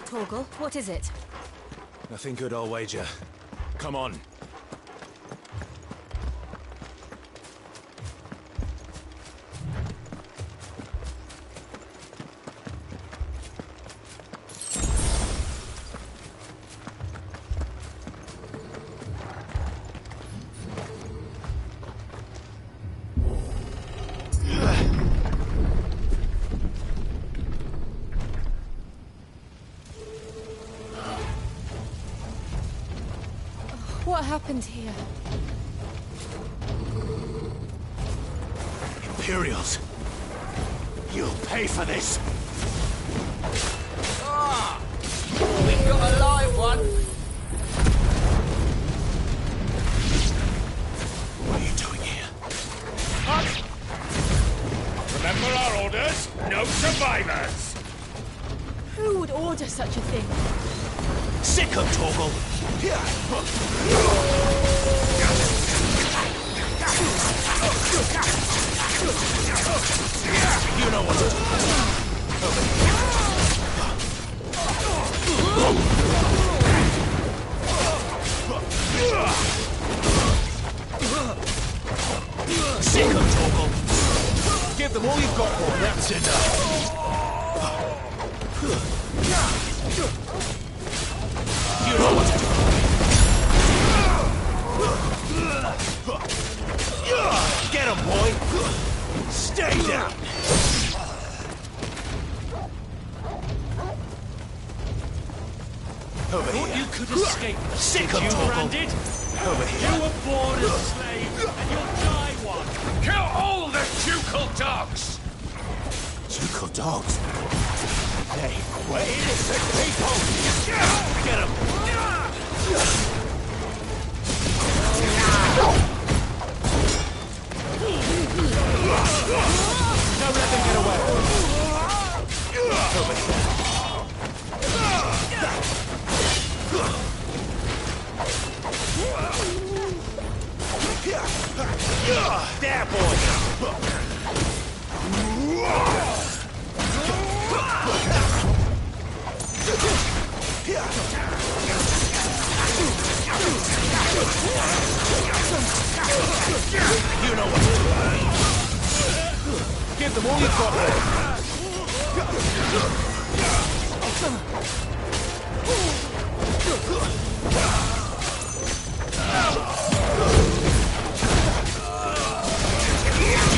Torgal, what is it? Nothing good, I'll wager. Come on. What happened here? Imperials! You'll pay for this! Ah! We've got a live one! What are you doing here? What? Remember our orders? No survivors! Who would order such a thing? Sick of Torgal! You know what to do. Over here. Sick of Torgal! Give them all you've got, boy. That's enough. You know what to do. Get him, boy! Stay down! Over here. You could escape. Sick of You Torgal. branded? Over here. You were born a slave, and you'll die one. Kill all the ducal dogs! Ducal dogs? They were innocent people! Get him! Don't let them get away! Over here. There, boy! You know what to do. Give them all you've got, boy.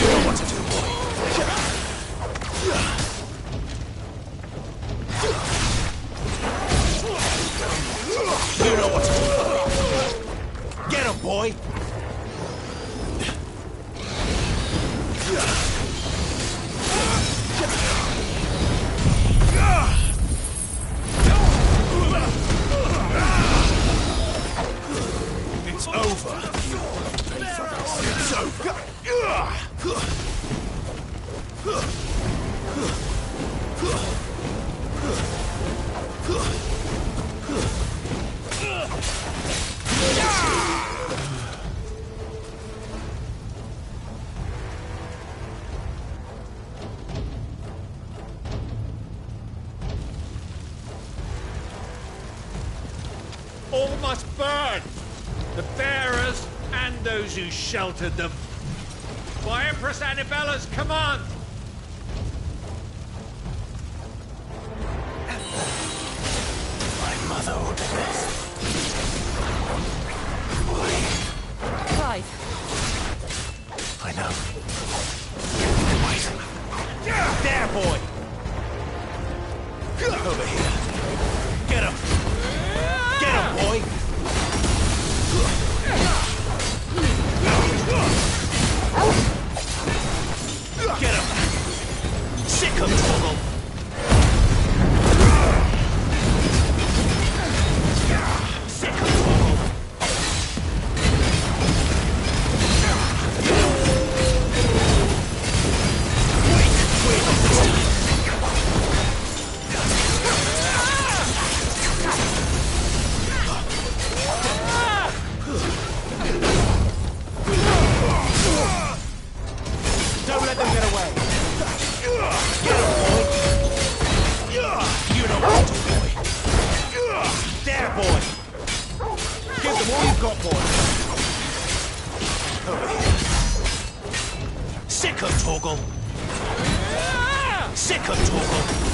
You know what to do, boy. You know what to do. Get him, boy. It's over. It's over. All must burn! The bearers and those who sheltered them. By Empress Annibella's command! My mother ordered this. Clive. I know. Wait. There, boy! Over here. Get him! Get him, boy! Get him! Sick of Torgal! Sick of Torgal! Sick of Torgal. Sick of Torgal.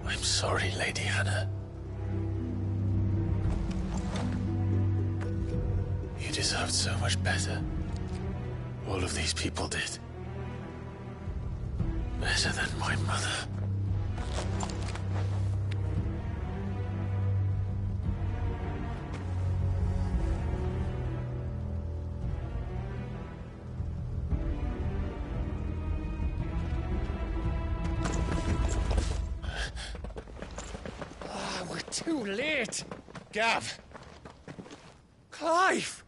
I'm sorry, Lady Hannah. You deserved so much better. All of these people did. Better than my mother. Too late! Gav! Clive!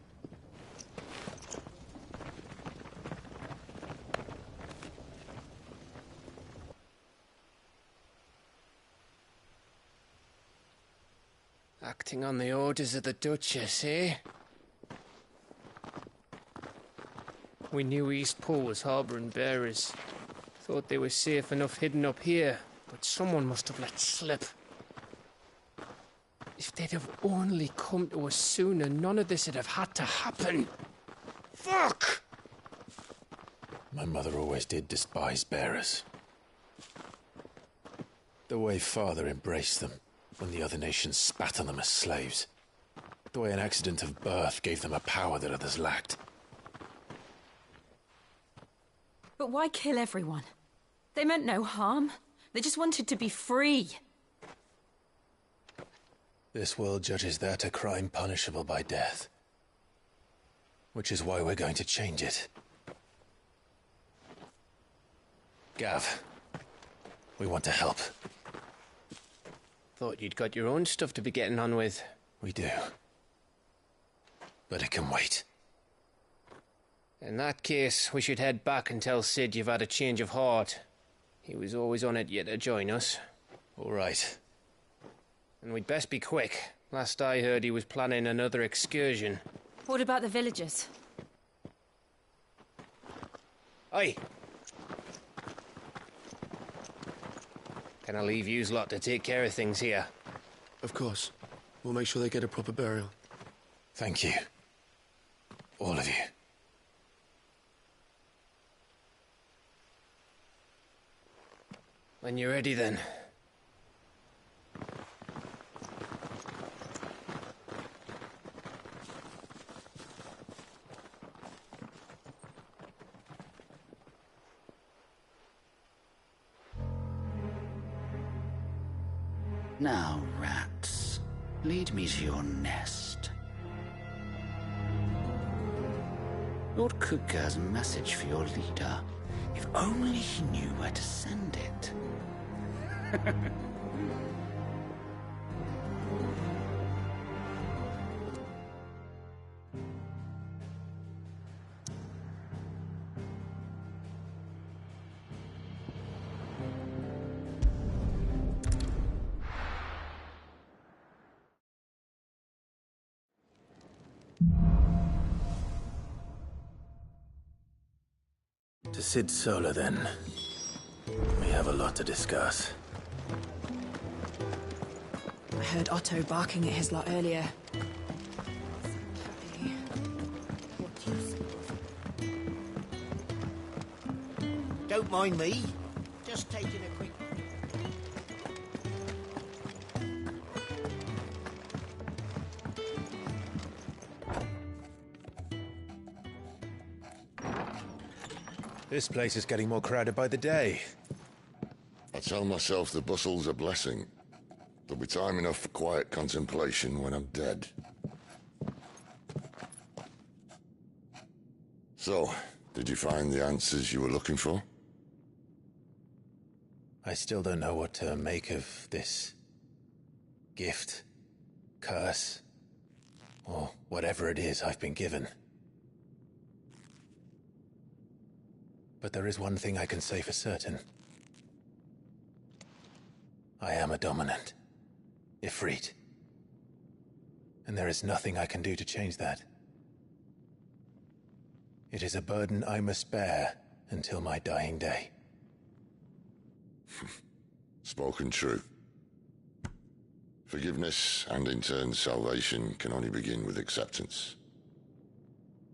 Acting on the orders of the Duchess, eh? We knew Eastpool was harbouring bearers. Thought they were safe enough hidden up here, but someone must have let slip. If they'd have only come to us sooner, none of this would have had to happen. Fuck! My mother always did despise bearers. The way Father embraced them when the other nations spat on them as slaves. The way an accident of birth gave them a power that others lacked. But why kill everyone? They meant no harm. They just wanted to be free. This world judges that a crime punishable by death. Which is why we're going to change it. Gav, we want to help. Thought you'd got your own stuff to be getting on with. We do. But it can wait. In that case, we should head back and tell Sid you've had a change of heart. He was always on it yet to join us. All right. And we'd best be quick. Last I heard, he was planning another excursion. What about the villagers? Aye. Can I leave yous lot to take care of things here? Of course. We'll make sure they get a proper burial. Thank you. All of you. When you're ready, then. Now, rats, lead me to your nest. Lord Kutgar's message for your leader. If only he knew where to send it. To Sid Solar, then. We have a lot to discuss. I heard Otto barking at his lot earlier. Don't mind me. Just taking a quick... This place is getting more crowded by the day. I tell myself the bustle's a blessing. There'll be time enough for quiet contemplation when I'm dead. So, did you find the answers you were looking for? I still don't know what to make of this gift, curse, or whatever it is I've been given. But there is one thing I can say for certain. I am a dominant, Ifrit. And there is nothing I can do to change that. It is a burden I must bear until my dying day. Spoken true. Forgiveness, and in turn salvation, can only begin with acceptance.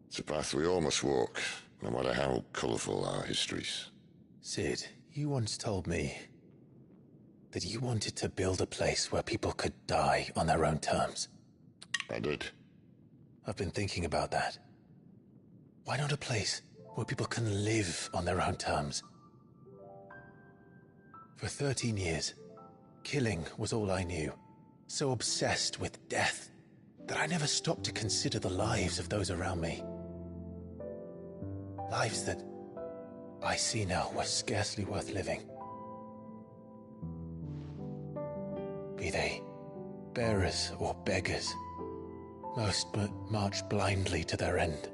It's a path we all must walk, no matter how colourful our histories. Sid, you once told me that you wanted to build a place where people could die on their own terms. I did. I've been thinking about that. Why not a place where people can live on their own terms? For 13 years, killing was all I knew. So obsessed with death that I never stopped to consider the lives of those around me. Lives that I see now were scarcely worth living. Be they bearers or beggars, most but march blindly to their end,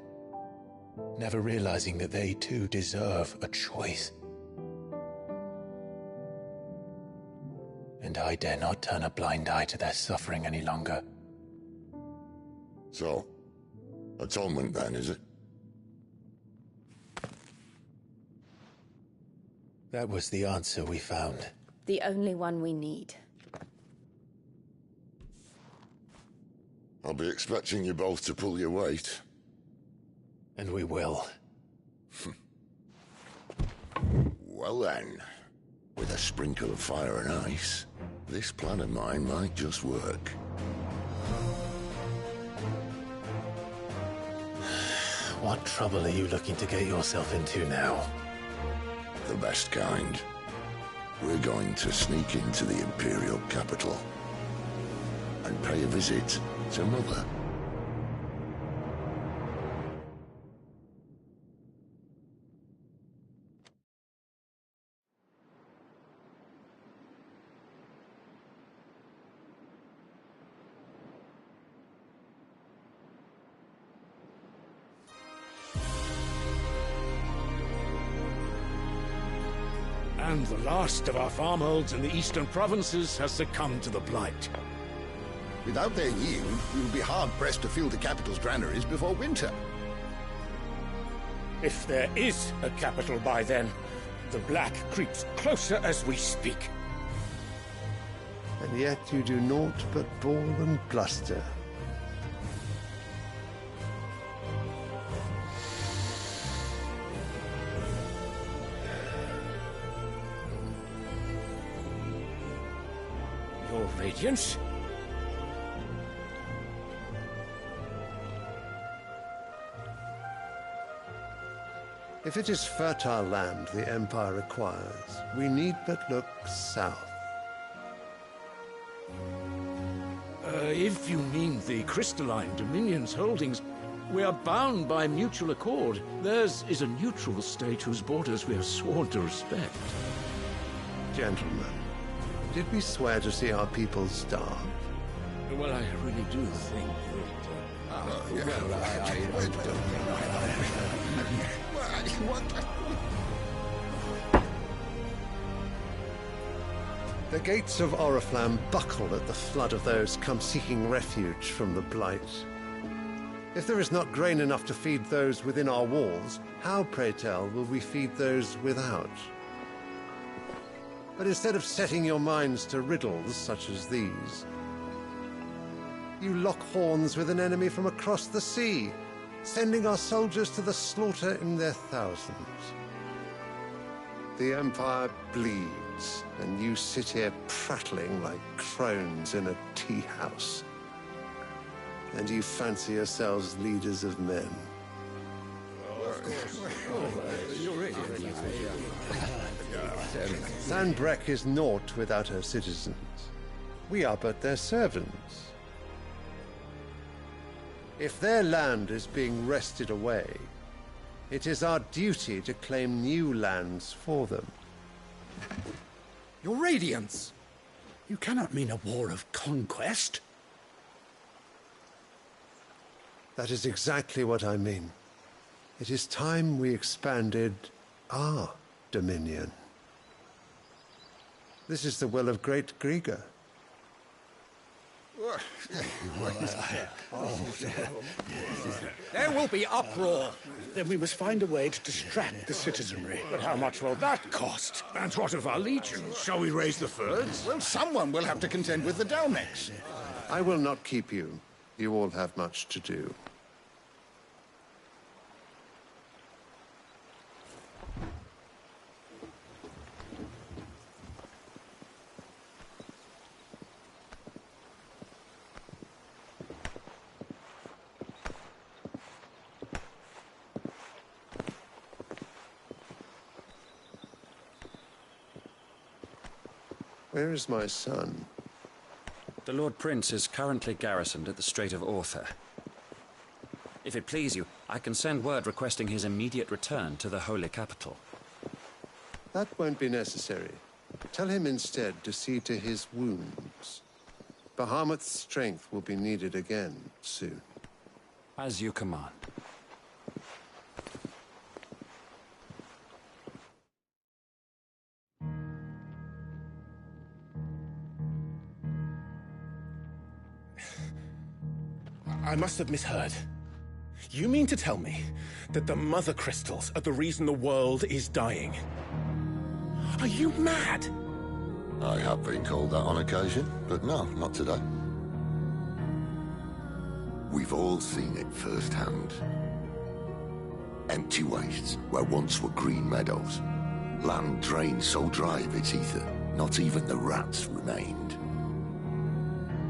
never realizing that they too deserve a choice. And I dare not turn a blind eye to their suffering any longer. So, atonement then, is it? That was the answer we found. The only one we need. I'll be expecting you both to pull your weight. And we will. Well then, with a sprinkle of fire and ice, this plan of mine might just work. What trouble are you looking to get yourself into now? The best kind. We're going to sneak into the Imperial capital and pay a visit to Mother. And the last of our farmholds in the eastern provinces has succumbed to the blight. Without their yield, we will be hard-pressed to fill the capital's granaries before winter. If there is a capital by then, the black creeps closer as we speak. And yet you do naught but bawl and bluster. Your Radiance? If it is fertile land the Empire requires, we need but look south. If you mean the crystalline Dominion's holdings, we are bound by mutual accord. Theirs is a neutral state whose borders we have sworn to respect. Gentlemen, did we swear to see our people starve? Well, I really do think The gates of Oriflamme buckle at the flood of those come seeking refuge from the Blight. If there is not grain enough to feed those within our walls, how, pray tell, will we feed those without? But instead of setting your minds to riddles such as these, you lock horns with an enemy from across the sea, sending our soldiers to the slaughter in their thousands. The Empire bleeds, and you sit here prattling like crones in a tea house. And you fancy yourselves leaders of men. Sanbreque is naught without her citizens. We are but their servants. If their land is being wrested away, it is our duty to claim new lands for them. Your Radiance! You cannot mean a war of conquest. That is exactly what I mean. It is time we expanded our dominion. This is the will of great Grieger. There will be uproar. Then we must find a way to distract the citizenry. But how much will that cost? And what of our legions? Shall we raise the Fyrds? Well, someone will have to contend with the Dalmex. I will not keep you. You all have much to do. Where is my son? The Lord Prince is currently garrisoned at the Strait of Author. If it please you, I can send word requesting his immediate return to the Holy Capital. That won't be necessary. Tell him instead to see to his wounds. Bahamut's strength will be needed again soon. As you command. I must have misheard. You mean to tell me that the Mother Crystals are the reason the world is dying? Are you mad? I have been called that on occasion, but no, not today. We've all seen it firsthand. Empty wastes where once were green meadows. Land drained so dry of its ether, not even the rats remained.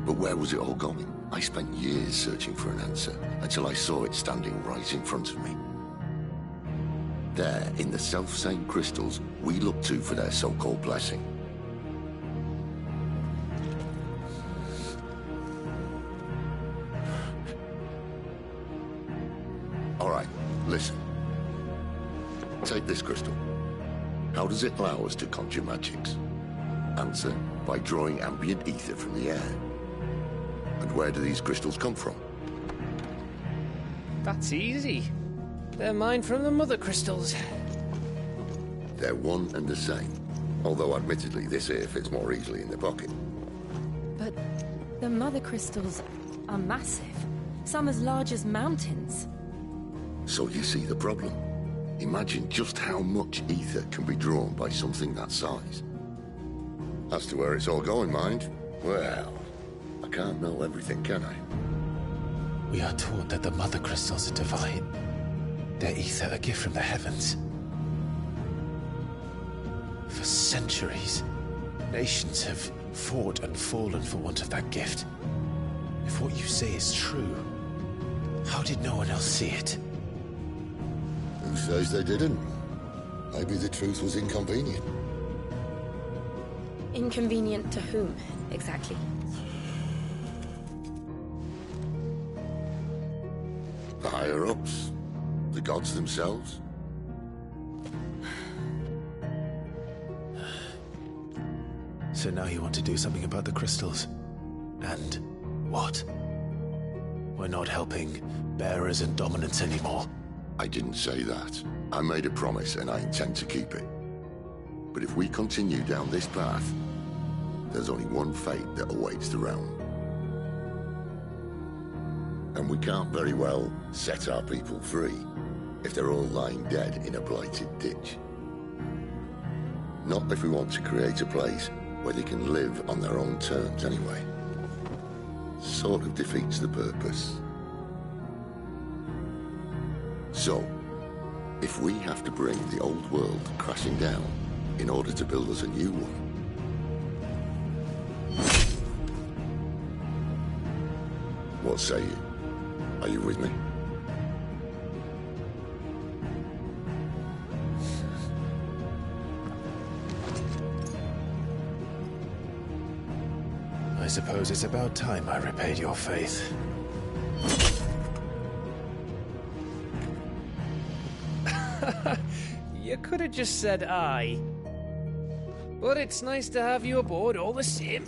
But where was it all going? I spent years searching for an answer, until I saw it standing right in front of me. There, in the self-same crystals we look to for their so-called blessing. All right, listen. Take this crystal. How does it allow us to conjure magics? Answer, by drawing ambient ether from the air. And where do these crystals come from? That's easy. They're mined from the Mother Crystals. They're one and the same. Although admittedly this here fits more easily in the pocket. But the Mother Crystals are massive. Some as large as mountains. So you see the problem. Imagine just how much ether can be drawn by something that size. As to where it's all going, mind, well, I can't know everything, can I? We are taught that the Mother Crystals are divine. Their ether a gift from the heavens. For centuries, nations have fought and fallen for want of that gift. If what you say is true, how did no one else see it? Who says they didn't? Maybe the truth was inconvenient. Inconvenient to whom, exactly? The higher-ups? The gods themselves? So now you want to do something about the crystals. And what? We're not helping bearers and dominants anymore. I didn't say that. I made a promise and I intend to keep it. But if we continue down this path, there's only one fate that awaits the realm. And we can't very well set our people free if they're all lying dead in a blighted ditch. Not if we want to create a place where they can live on their own terms anyway. Sort of defeats the purpose. So, if we have to bring the old world crashing down in order to build us a new one, what say you? Are you with me? I suppose it's about time I repaid your faith. You could have just said aye. But it's nice to have you aboard all the same.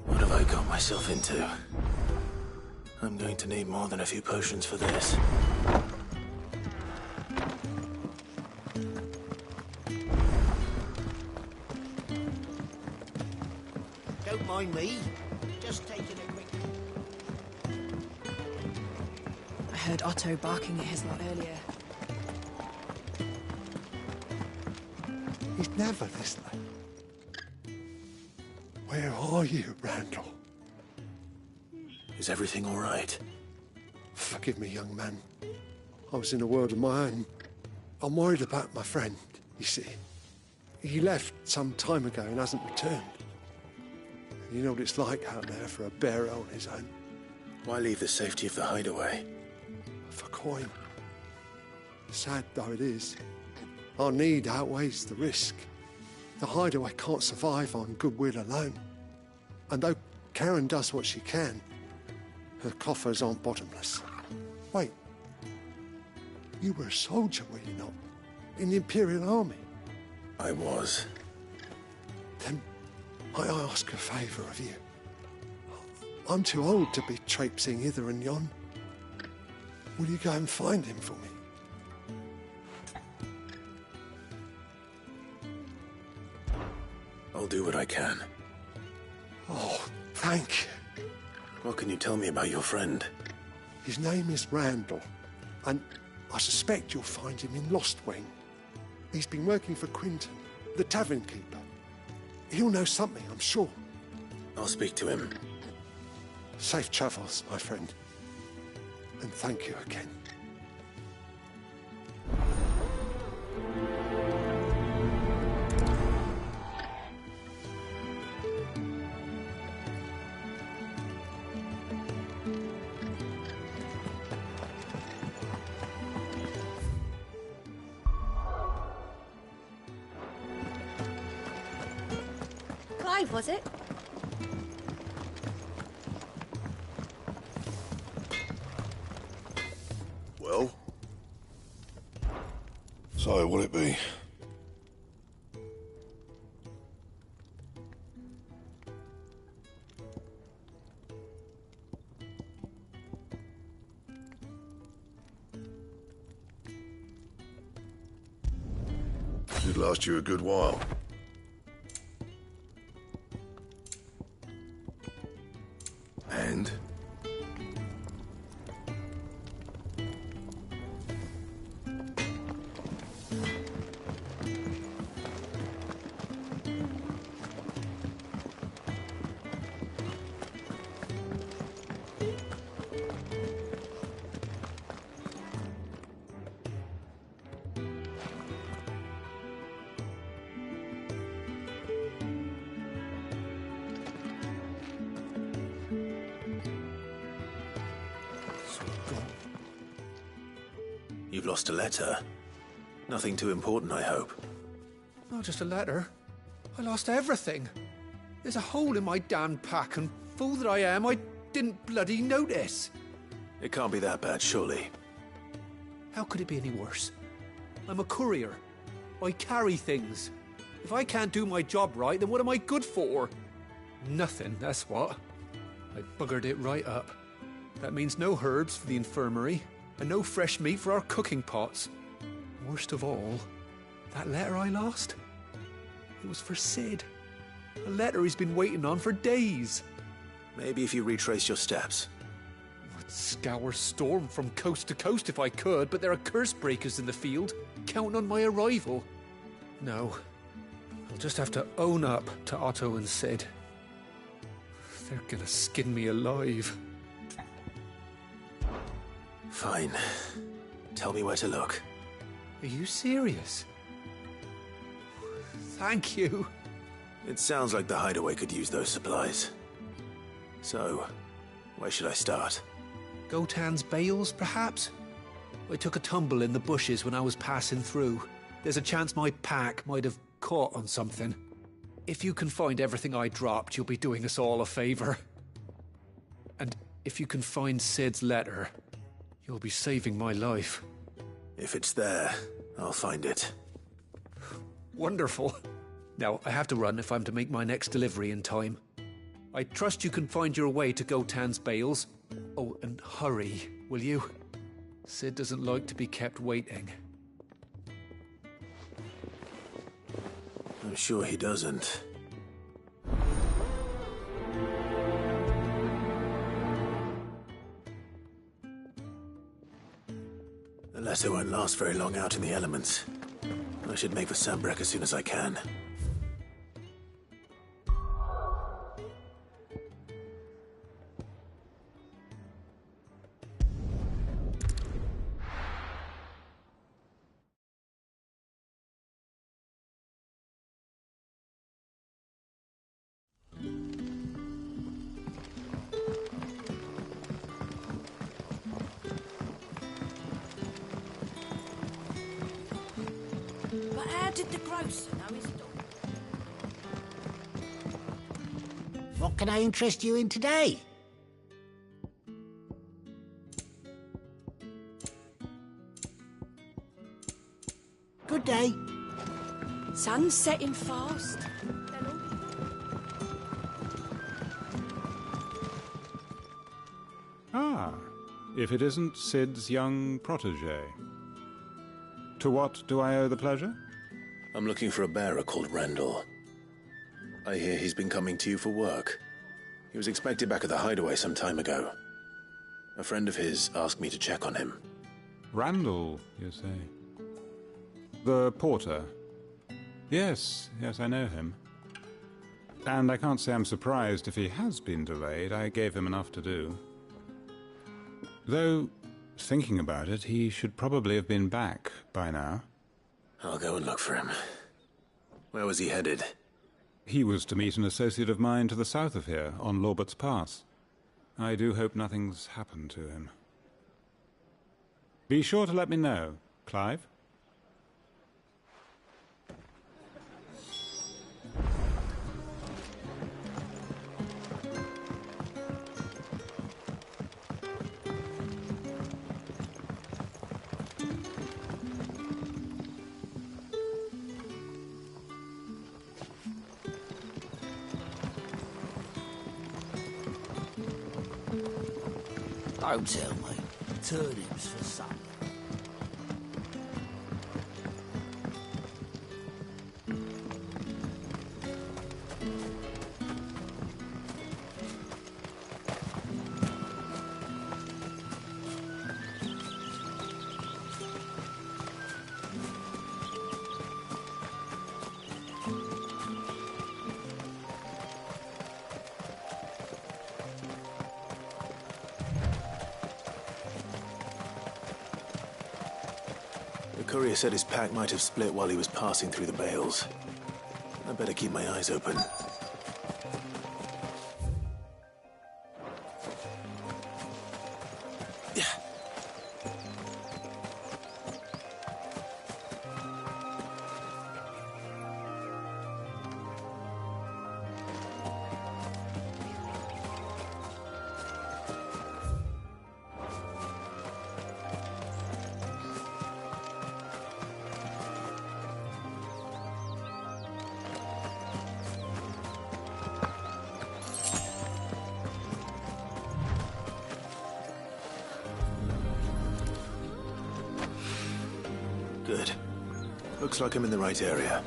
What have I got myself into? I'm going to need more than a few potions for this. Don't mind me. Just taking a quick... I heard Otto barking at his lot earlier. He's never this late. Where are you, Randall? Is everything all right? Forgive me, young man. I was in a world of my own. I'm worried about my friend, you see. He left some time ago and hasn't returned. You know what it's like out there for a bearer on his own. Why leave the safety of the hideaway? For coin. Sad though it is, our need outweighs the risk. The hideaway can't survive on goodwill alone. And though Karen does what she can, her coffers aren't bottomless. Wait, you were a soldier, were you not? In the Imperial Army? I was. Then I ask a favour of you. I'm too old to be traipsing hither and yon. Will you go and find him for me? I'll do what I can. Oh, thank you. What can you tell me about your friend? His name is Randall, and I suspect you'll find him in Lost Wing. He's been working for Quinton, the tavern keeper. He'll know something, I'm sure. I'll speak to him. Safe travels, my friend. And thank you again. Clive, was it? Well? So, will it be? Should last you a good while. And? You've lost a letter. Nothing too important, I hope. Not just a letter. I lost everything. There's a hole in my damned pack, and fool that I am, I didn't bloody notice. It can't be that bad, surely. How could it be any worse? I'm a courier. I carry things. If I can't do my job right, then what am I good for? Nothing, that's what. I buggered it right up. That means no herbs for the infirmary, and no fresh meat for our cooking pots. Worst of all, that letter I lost? It was for Sid. A letter he's been waiting on for days. Maybe if you retrace your steps. I'd scour Storm from coast to coast if I could, but there are curse breakers in the field, counting on my arrival. No, I'll just have to own up to Otto and Sid. They're gonna skin me alive. Fine. Tell me where to look. Are you serious? Thank you. It sounds like the hideaway could use those supplies. So, where should I start? Gotan's bales, perhaps? I took a tumble in the bushes when I was passing through. There's a chance my pack might have caught on something. If you can find everything I dropped, you'll be doing us all a favor. And if you can find Sid's letter, you'll be saving my life. If it's there, I'll find it. Wonderful. Now, I have to run if I'm to make my next delivery in time. I trust you can find your way to Gotan's bales. Oh, and hurry, will you? Sid doesn't like to be kept waiting. I'm sure he doesn't. The letter won't last very long out in the elements. I should make for Sambrek as soon as I can. But how did the grocer know his dog? What can I interest you in today? Good day. Sun's setting fast. Ah, if it isn't Sid's young protege. To what do I owe the pleasure? I'm looking for a bearer called Randall. I hear he's been coming to you for work. He was expected back at the hideaway some time ago. A friend of his asked me to check on him. Randall, you say? The porter? Yes, I know him. And I can't say I'm surprised if he has been delayed. I gave him enough to do. Though, thinking about it, he should probably have been back by now. I'll go and look for him. Where was he headed? He was to meet an associate of mine to the south of here, on Lorbert's Pass. I do hope nothing's happened to him. Be sure to let me know, Clive. Don't tell me. Turnips for supper. The courier said his pack might have split while he was passing through the bales. I better keep my eyes open. Looks like I'm in the right area.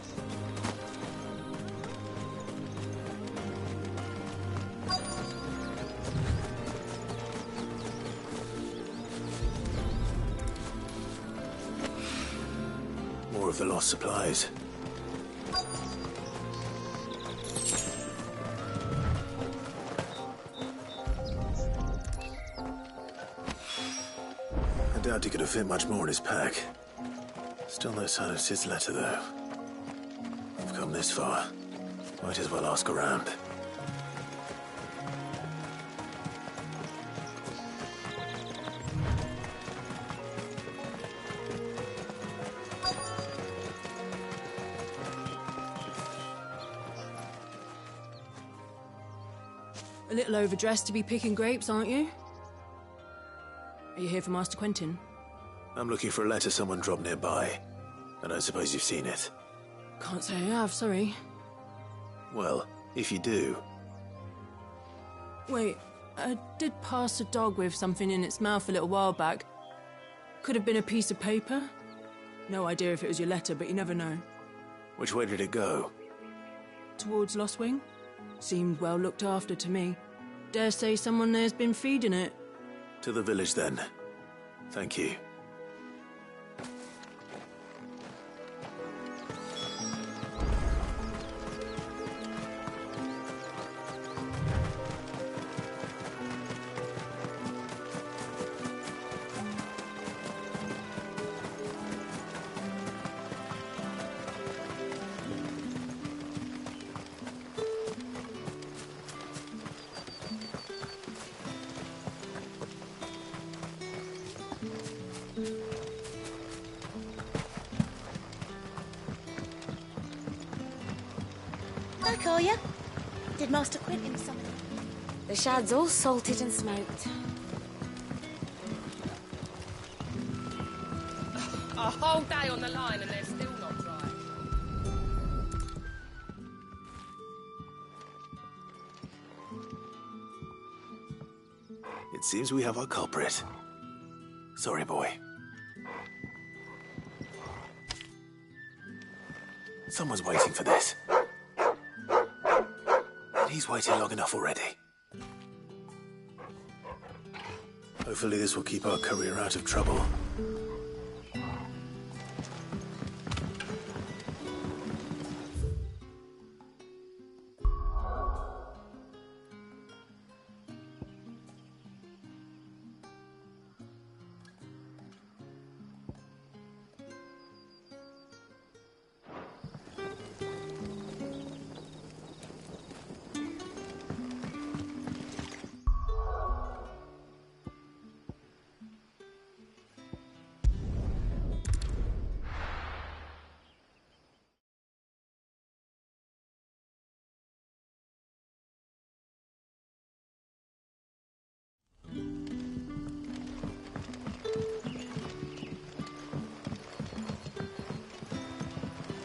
More of the lost supplies. I doubt he could have fit much more in his pack. Still no sign of Sid's letter, though. We've come this far. Might as well ask around. A little overdressed to be picking grapes, aren't you? Are you here for Master Quentin? I'm looking for a letter someone dropped nearby. I don't suppose you've seen it. Can't say I have, sorry. Well, if you do... Wait, I did pass a dog with something in its mouth a little while back. Could have been a piece of paper. No idea if it was your letter, but you never know. Which way did it go? Towards Lost Wing? Seemed well looked after to me. Dare say someone there's been feeding it. To the village, then. Thank you. Back, are you? Did Master Quentin summon you? The shad's all salted and smoked. A whole day on the line and they're still not dry. It seems we have our culprit. Sorry, boy. Someone's waiting for this. And he's waited long enough already. Hopefully this will keep our courier out of trouble.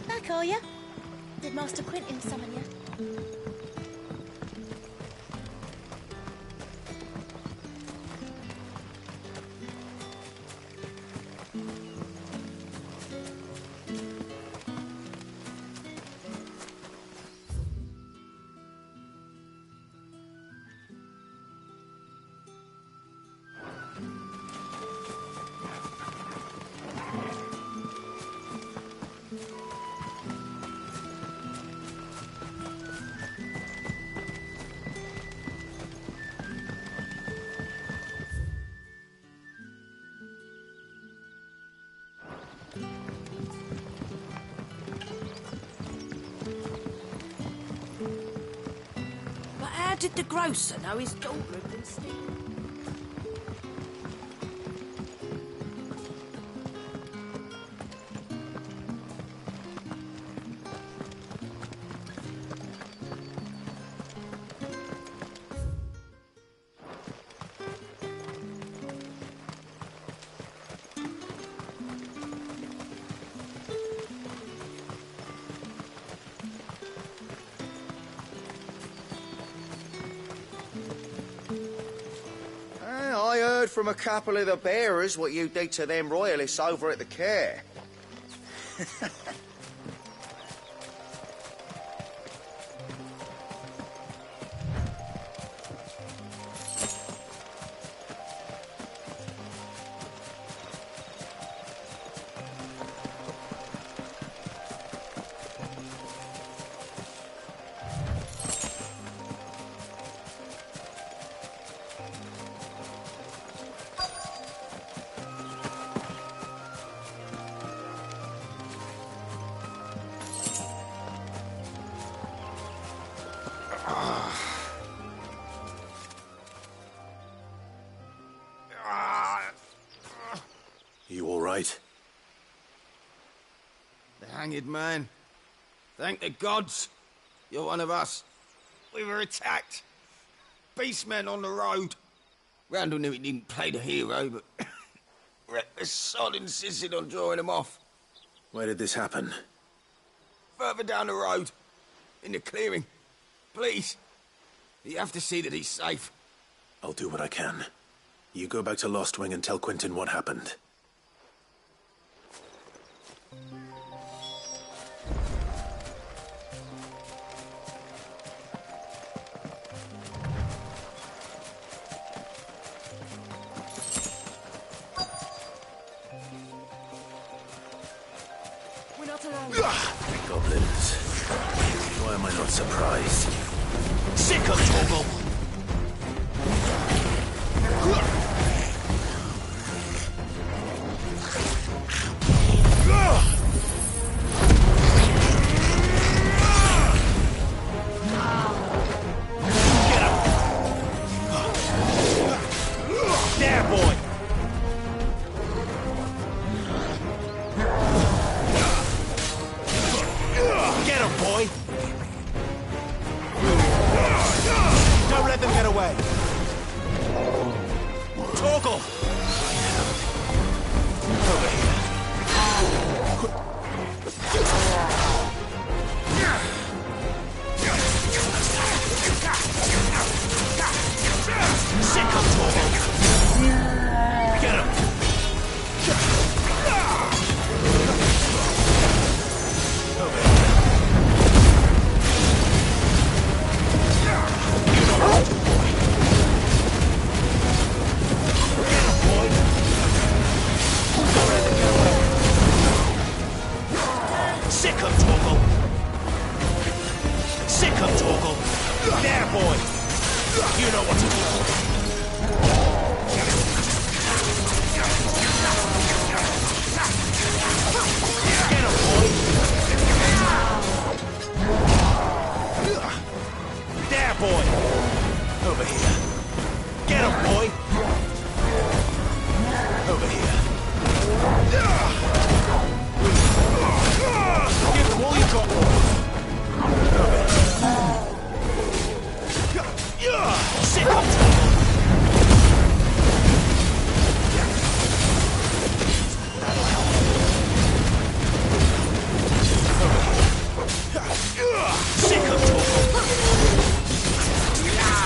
Back, are you? Did Master Quentin summon you? But how did the grocer know his daughter had been stealing? I heard from a couple of the bearers what you did to them royalists over at the care. You all right? The hanged man. Thank the gods. You're one of us. We were attacked. Beastmen on the road. Randall knew he didn't play the hero, but reckless sod insisted on drawing him off. Where did this happen? Further down the road. In the clearing. Please. You have to see that he's safe. I'll do what I can. You go back to Lost Wing and tell Quentin what happened. We're not alone. Goblins. Why am I not surprised? Sick of Torgal! There, boy! Get him, boy! Don't let them get away! Torgal! Over here. Sick of Torgal! Get him! Over here. Sick of Torgal! Sick of Torgal! There, boy! You know what to do. Get him, boy! There, boy! Over here. Get him, boy! Over here. Give them all you got. Over here. Sick of Torgal! Sick of Torgal!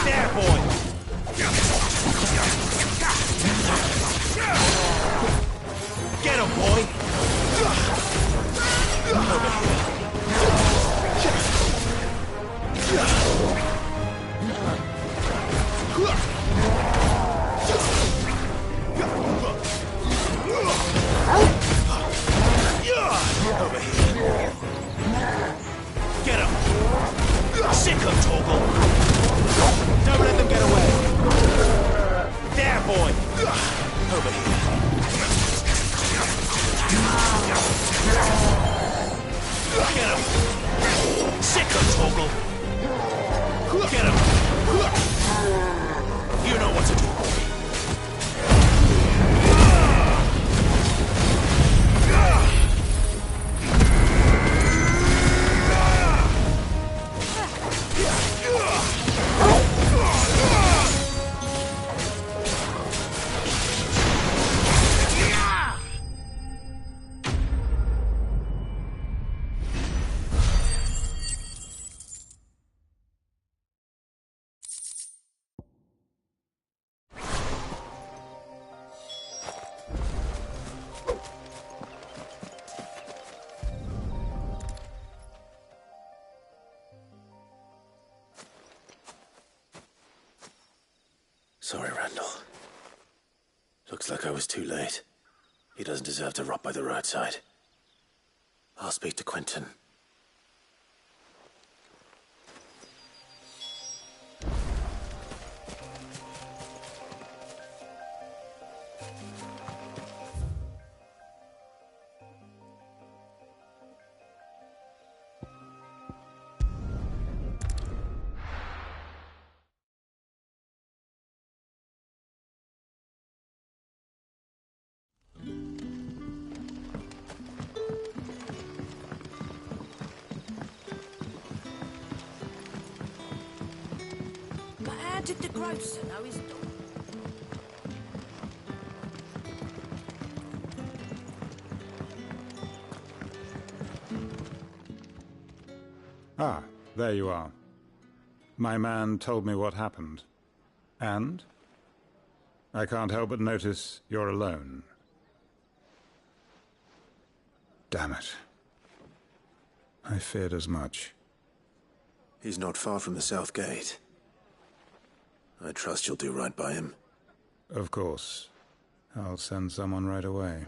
There, boy! Get him, boy! Over here. Over here. Get him! Sick of Torgal! Don't let them get away! There, boy! Over here. Get him! Sick of Torgal! Get him! You know what to do, boy. Sorry, Randall. Looks like I was too late. He doesn't deserve to rot by the roadside. I'll speak to Quentin. did the grocer know his daughter? Ah, there you are. My man told me what happened. And? I can't help but notice you're alone. Damn it. I feared as much. He's not far from the South Gate. I trust you'll do right by him. Of course. I'll send someone right away.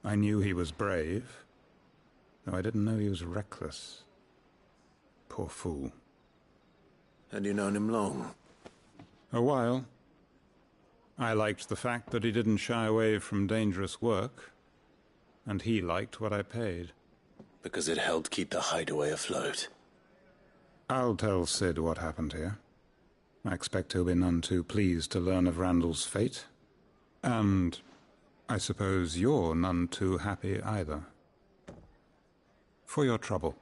I knew he was brave, though I didn't know he was reckless. Poor fool. Had you known him long? A while. I liked the fact that he didn't shy away from dangerous work, and he liked what I paid. Because it helped keep the hideaway afloat. I'll tell Sid what happened here. I expect he'll be none too pleased to learn of Randall's fate. And I suppose you're none too happy either. For your trouble.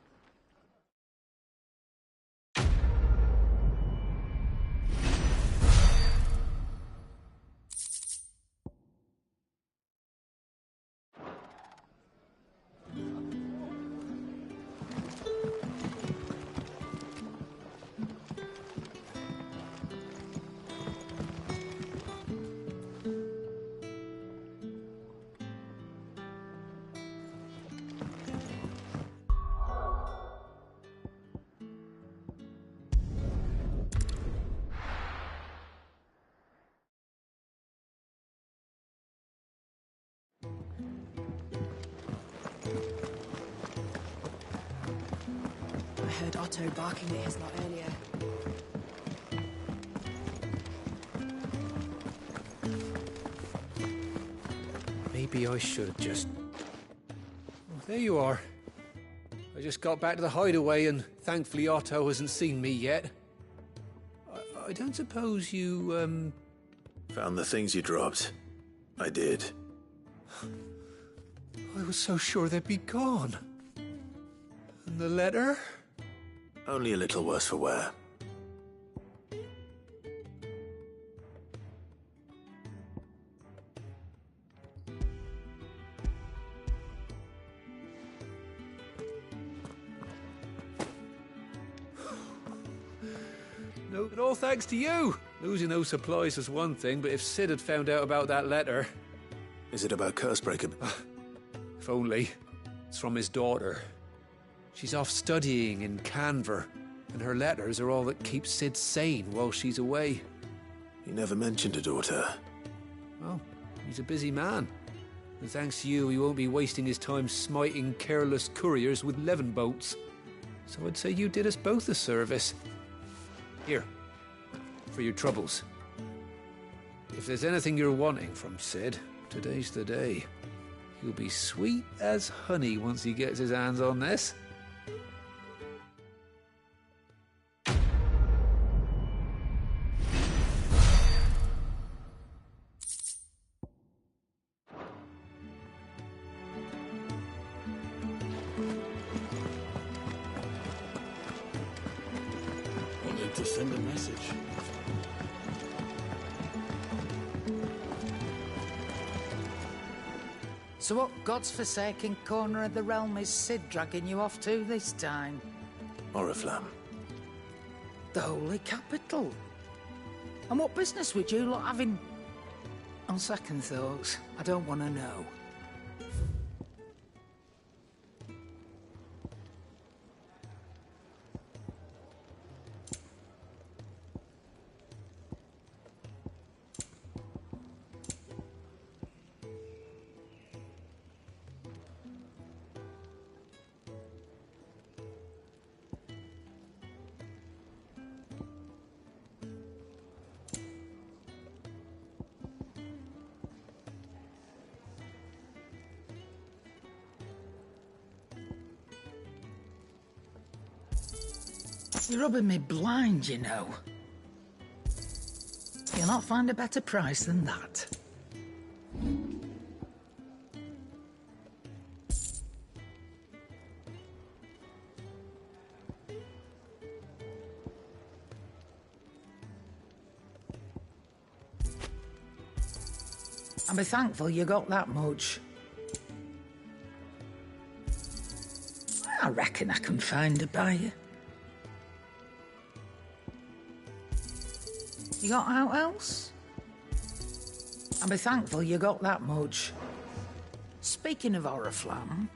I heard Otto barking at his lot earlier. Maybe I should just... Oh, there you are. I just got back to the hideaway and thankfully Otto hasn't seen me yet. I don't suppose you, Found the things you dropped. I did. I was so sure they'd be gone. And the letter? Only a little worse for wear. No, but all thanks to you. Losing those supplies was one thing, but if Sid had found out about that letter... Is it about Cursebreaker? If only. It's from his daughter. She's off studying in Canver, and her letters are all that keeps Sid sane while she's away. He never mentioned a daughter. Well, he's a busy man. And thanks to you, he won't be wasting his time smiting careless couriers with levin boats. So I'd say you did us both a service. Here, for your troubles. If there's anything you're wanting from Sid, today's the day. He'll be sweet as honey once he gets his hands on this. Wanted to send a message. So what God's forsaken corner of the realm is Sid dragging you off to this time? Oriflamme. The Holy Capital. And what business would you lot having... On second thoughts, I don't want to know. You're rubbing me blind, you know. You'll not find a better price than that. And be thankful you got that much. I reckon I can find a buyer. You got out else? And be thankful you got that much. Speaking of Oriflamme,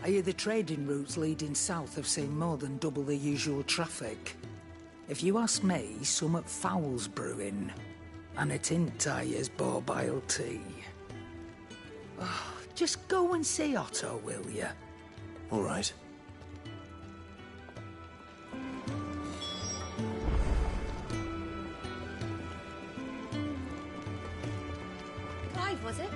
I hear the trading routes leading south have seen more than double the usual traffic. If you ask me, somewhat foul's brewing. And it ain't Tyre's borbile tea. Oh, just go and see Otto, will you? All right. Clive, was it?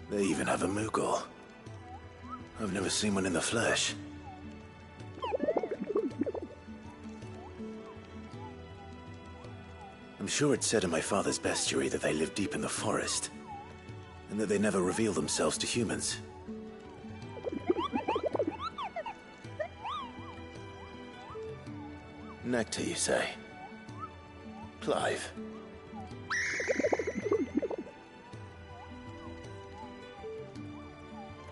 They even have a Moogle. I've never seen one in the flesh. I'm sure it said in my father's bestiary that they live deep in the forest, and that they never reveal themselves to humans. Nectar, you say? Clive.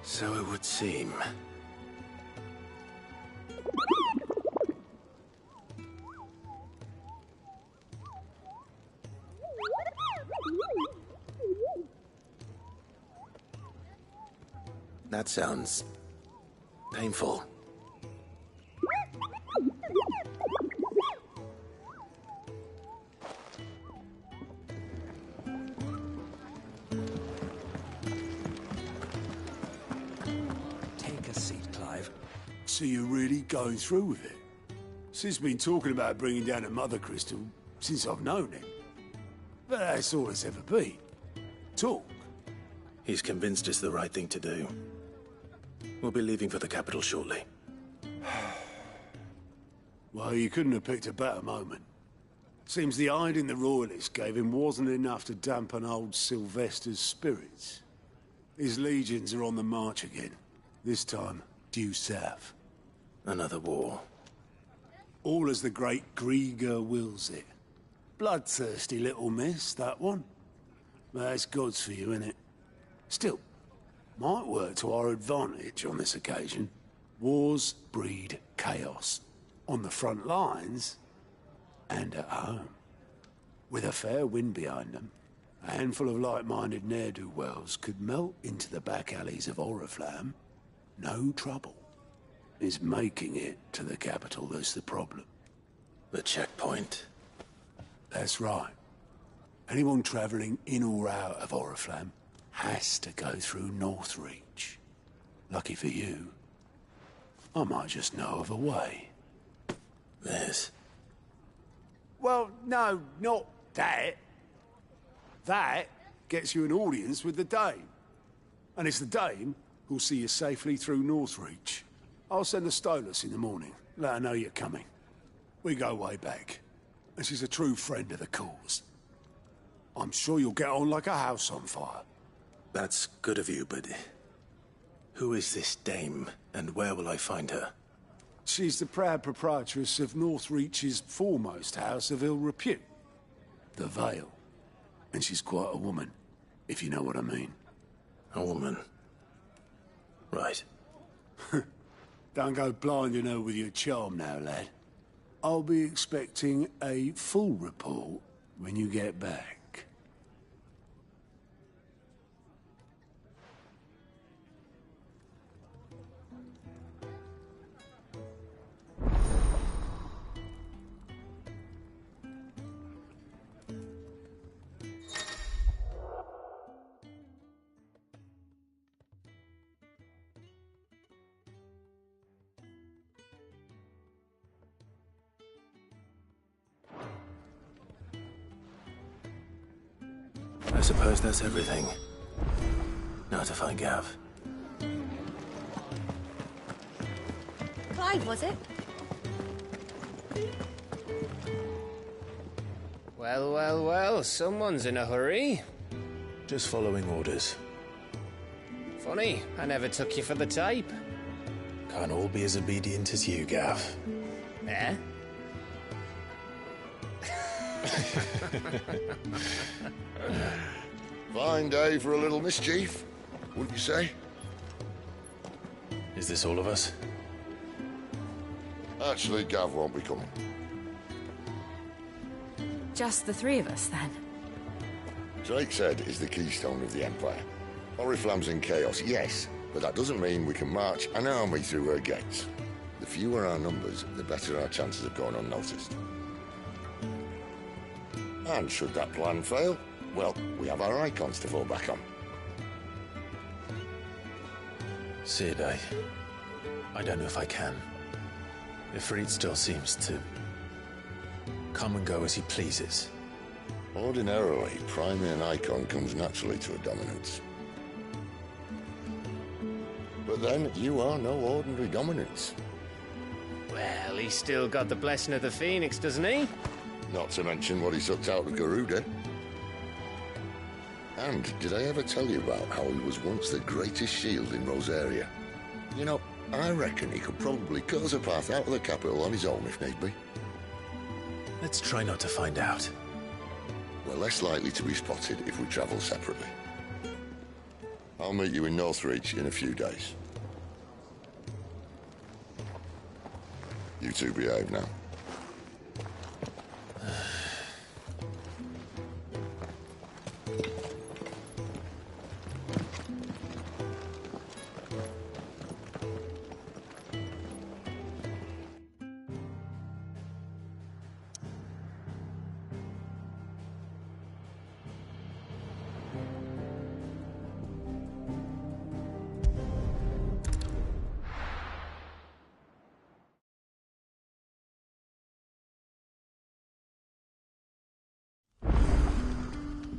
So it would seem. That sounds painful. Take a seat, Clive. So you're really going through with it? Sid's been talking about bringing down a mother crystal since I've known him. But that's all it's ever been. Talk. He's convinced it's the right thing to do. We'll be leaving for the capital shortly. Well, you couldn't have picked a better moment. Seems the hiding the Royalists gave him wasn't enough to dampen old Sylvester's spirits. His legions are on the march again. This time, due south. Another war. All as the great Grieger wills it. Bloodthirsty little miss, that one. That's God's for you, innit? Still, might work to our advantage on this occasion. Wars breed chaos. On the front lines, and at home. With a fair wind behind them, a handful of like-minded ne'er-do-wells could melt into the back alleys of Oriflamme. No trouble. It's making it to the capital that's the problem. The checkpoint? That's right. Anyone travelling in or out of Oriflamme has to go through Northreach. Lucky for you, I might just know of a way. This? Well, no, not that. That gets you an audience with the Dame. And it's the Dame who'll see you safely through Northreach. I'll send the Stolas in the morning, let her know you're coming. We go way back, and she's a true friend of the cause. I'm sure you'll get on like a house on fire. That's good of you, but who is this Dame, and where will I find her? She's the proud proprietress of Northreach's foremost house of ill repute, the Vale. And she's quite a woman, if you know what I mean. A woman? Right. Don't go blinding her with your charm now, lad. I'll be expecting a full report when you get back. I suppose that's everything. Now to find Gav. Clive, was it? Well, well, well, someone's in a hurry. Just following orders. Funny, I never took you for the type. Can't all be as obedient as you, Gav. Eh? Fine day for a little mischief, wouldn't you say? Is this all of us? Actually, Gav won't be coming. Just the three of us, then? Drake's Head is the keystone of the Empire. Oriflamme's in chaos, yes, but that doesn't mean we can march an army through her gates. The fewer our numbers, the better our chances of going unnoticed. And should that plan fail, well, we have our icons to fall back on. Sid, I don't know if I can. Ifrit still seems to come and go as he pleases. Ordinarily, priming an icon comes naturally to a dominance. But then, you are no ordinary dominance. Well, he's still got the blessing of the Phoenix, doesn't he? Not to mention what he sucked out of Garuda. And did I ever tell you about how he was once the greatest shield in Rosaria? You know, I reckon he could probably cut us a path out of the capital on his own if need be. Let's try not to find out. We're less likely to be spotted if we travel separately. I'll meet you in Northreach in a few days. You two behave now.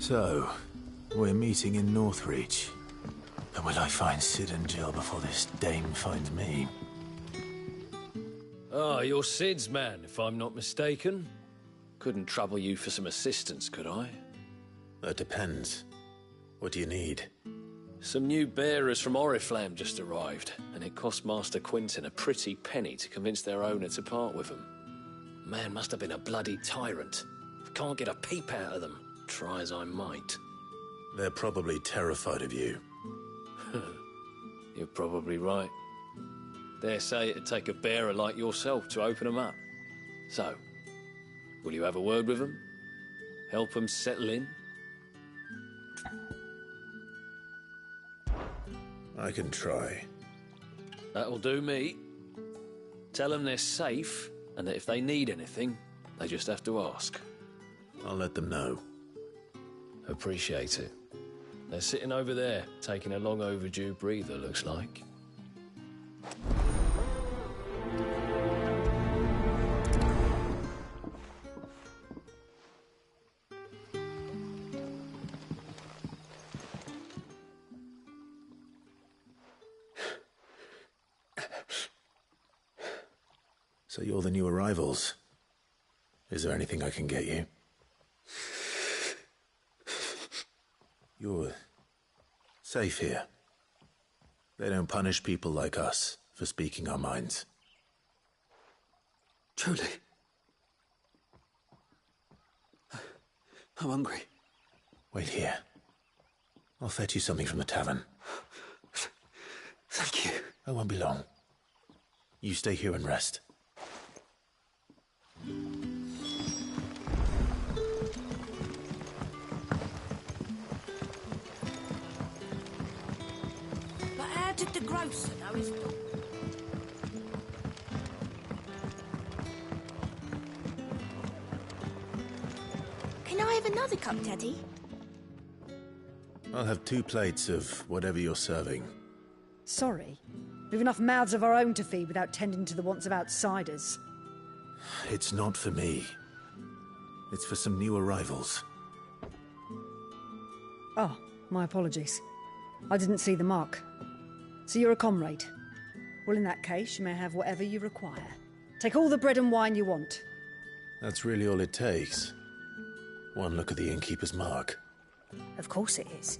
So, we're meeting in Northreach. But will I find Sid and Jill before this dame finds me? Ah, you're Sid's man, if I'm not mistaken. Couldn't trouble you for some assistance, could I? That depends. What do you need? Some new bearers from Oriflamme just arrived, and it cost Master Quinton a pretty penny to convince their owner to part with them. Man must have been a bloody tyrant. Can't get a peep out of them, try as I might. They're probably terrified of you. You're probably right. Dare say it'd take a bearer like yourself to open them up. So, will you have a word with them? Help them settle in? I can try. That'll do me. Tell them they're safe, and that if they need anything, they just have to ask. I'll let them know. Appreciate it. They're sitting over there, taking a long overdue breather, looks like. So you're the new arrivals. Is there anything I can get you? You're safe here. They don't punish people like us for speaking our minds. Truly. I'm hungry. Wait here. I'll fetch you something from the tavern. Thank you. I won't be long. You stay here and rest. Did the grocer know his dog? Can I have another cup, Daddy? I'll have 2 plates of whatever you're serving. Sorry. We've enough mouths of our own to feed without tending to the wants of outsiders. It's not for me. It's for some new arrivals. Oh, my apologies. I didn't see the mark. So you're a comrade. Well, in that case, you may have whatever you require. Take all the bread and wine you want. That's really all it takes. One look at the innkeeper's mark. Of course it is.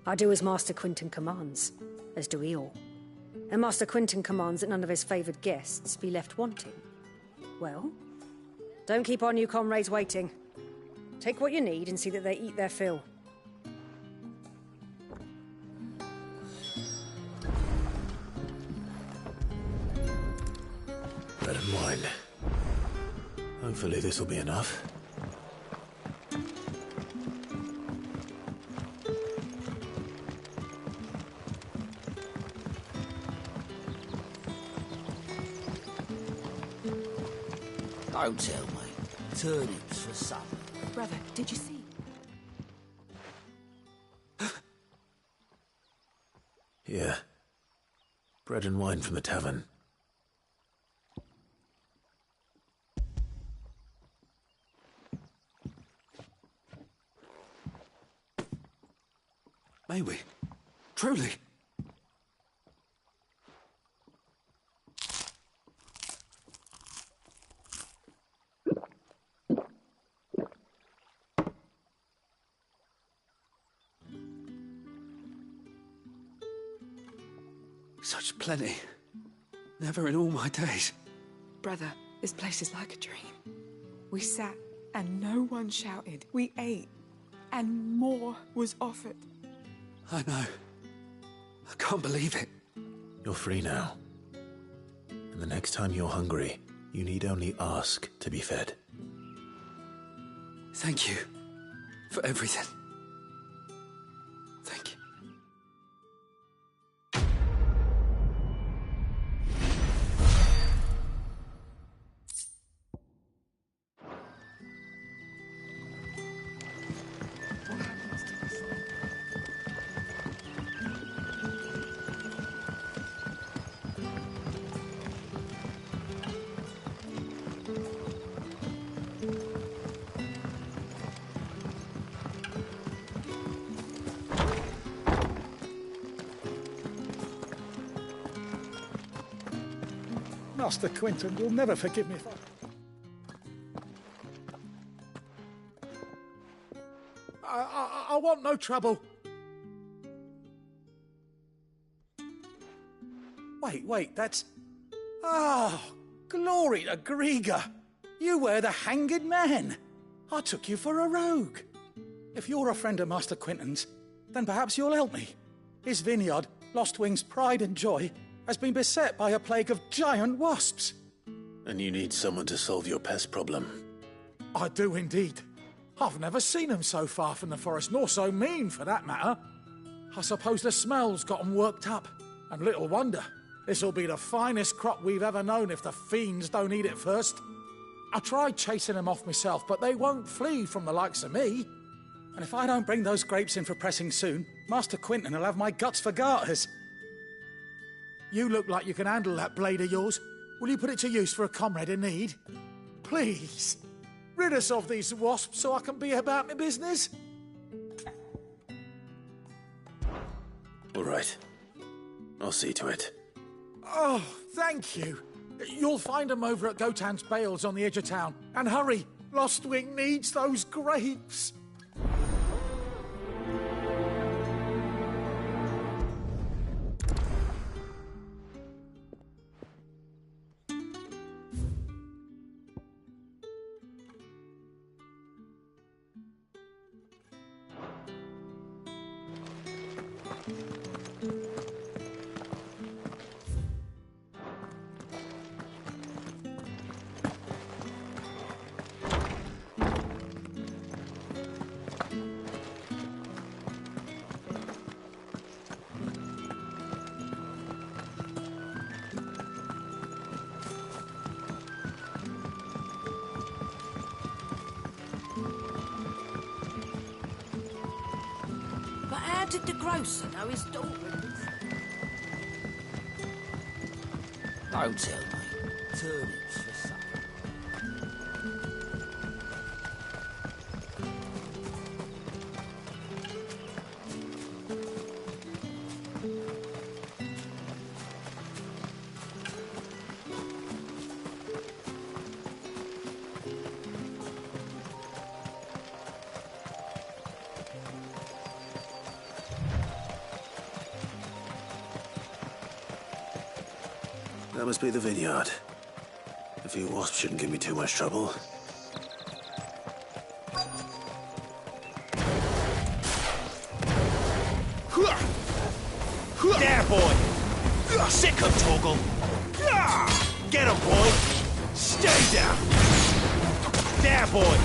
I do as Master Quinton commands, as do we all. And Master Quinton commands that none of his favoured guests be left wanting. Well, don't keep our new comrades waiting. Take what you need and see that they eat their fill. Bread and wine. Hopefully this will be enough. Don't tell me. Turnips for supper. Brother, did you see? Here. Bread and wine from the tavern. May we? Truly? Such plenty. Never in all my days. Brother, this place is like a dream. We sat and no one shouted. We ate and more was offered. I know. I can't believe it. You're free now. And the next time you're hungry, you need only ask to be fed. Thank you for everything. Thank you. Master Quinton will never forgive me if I want no trouble. Wait, that's... Oh, glory to Grieger. You were the hanged man. I took you for a rogue. If you're a friend of Master Quinton's, then perhaps you'll help me. His vineyard, Lostwing's pride and joy, has been beset by a plague of giant wasps. And you need someone to solve your pest problem. I do indeed. I've never seen them so far from the forest, nor so mean, for that matter. I suppose the smell's got them worked up. And little wonder. This'll be the finest crop we've ever known if the fiends don't eat it first. I tried chasing them off myself, but they won't flee from the likes of me. And if I don't bring those grapes in for pressing soon, Master Quinton will have my guts for garters. You look like you can handle that blade of yours. Will you put it to use for a comrade in need? Please, rid us of these wasps so I can be about my business. All right. I'll see to it. Oh, thank you. You'll find them over at Gotan's Bales on the edge of town. And hurry, Lostwing needs those grapes. How did the grocer know his daughter? Don't tell me. Turnips for supper. That must be the vineyard. A few wasps shouldn't give me too much trouble. There, boy! Sick him, Torgal! Get him, boy! Stay down! There, boy!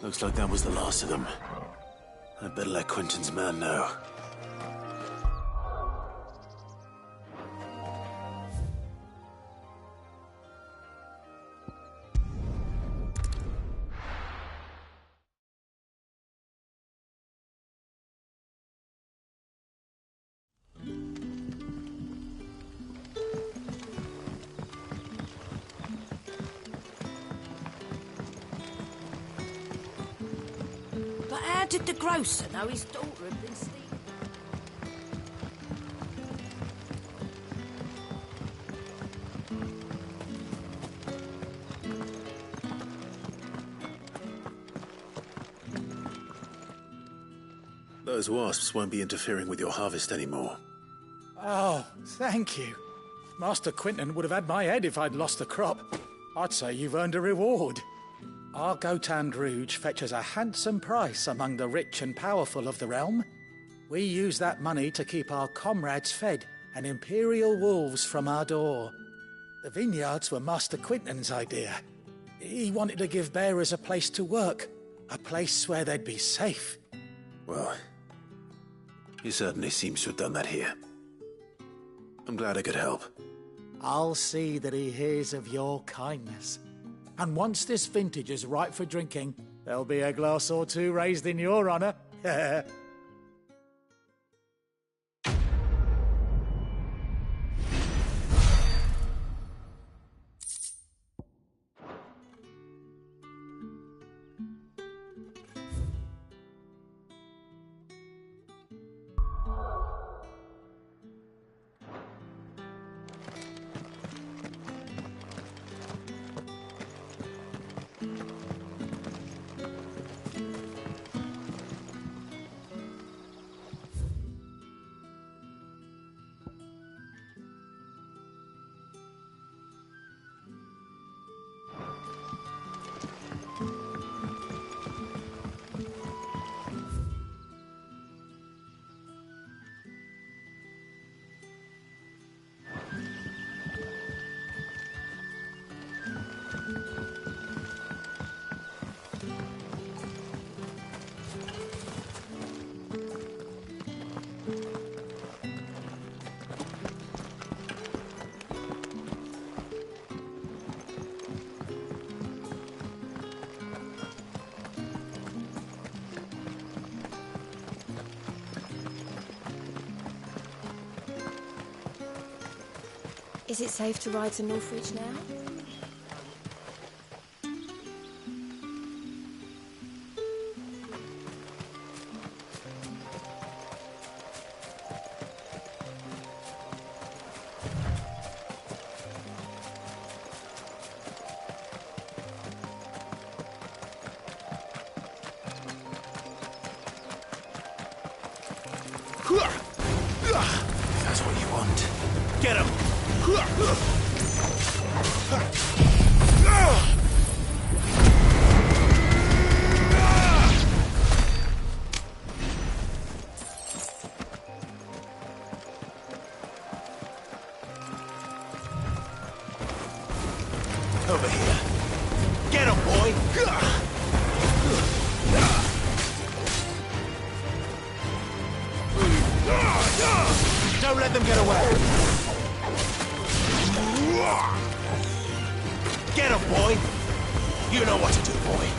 Looks like that was the last of them. I'd better let Quentin's man know. But how did the grocer know his daughter had been stealing? Those wasps won't be interfering with your harvest anymore. Oh, thank you. Master Quentin would have had my head if I'd lost the crop. I'd say you've earned a reward. Our Gotand Rouge fetches a handsome price among the rich and powerful of the realm. We use that money to keep our comrades fed and imperial wolves from our door. The vineyards were Master Quentin's idea. He wanted to give bearers a place to work, a place where they'd be safe. Well, he certainly seems to have done that here. I'm glad I could help. I'll see that he hears of your kindness. And once this vintage is ripe for drinking, there'll be a glass or two raised in your honor. Is it safe to ride to Northridge now? That's what you want. Get him! Over here. Get him, boy! Don't let them get away! Get him, boy! You know what to do, boy.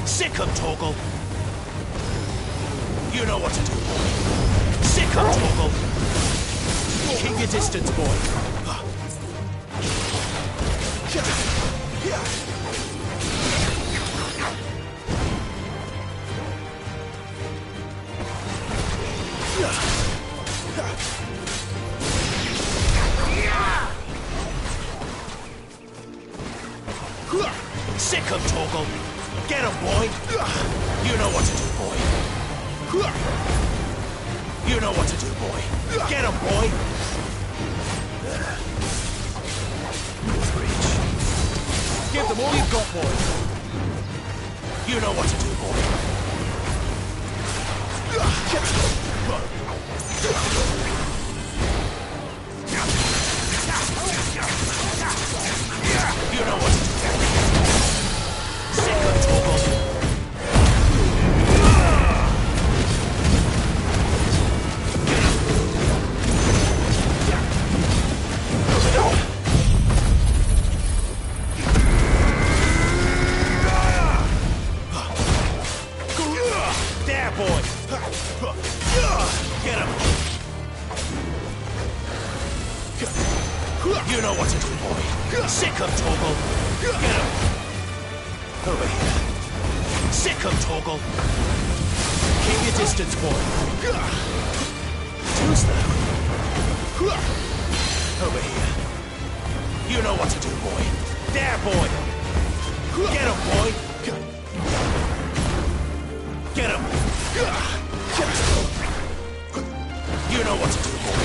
Sick 'em, Torgal. You know what to do, boy. Sick 'em, Torgal. Keep your distance, boy. Sick 'em, Torgal. Get 'em, boy. You know what to do, boy. You know what to do, boy. Get 'em, boy. Reach. Give them all you've got, boy. You know what to do, boy. You know what to do. Sick 'em, Torgal. There, boy. Get him. You know what to do, boy. Sick 'em, Torgal. Get him. Over here. Sick 'em, Torgal. Keep your distance, boy. Too slow. Over here. You know what to do, boy. There, boy. Get him, boy. Get him. You know what to do, boy.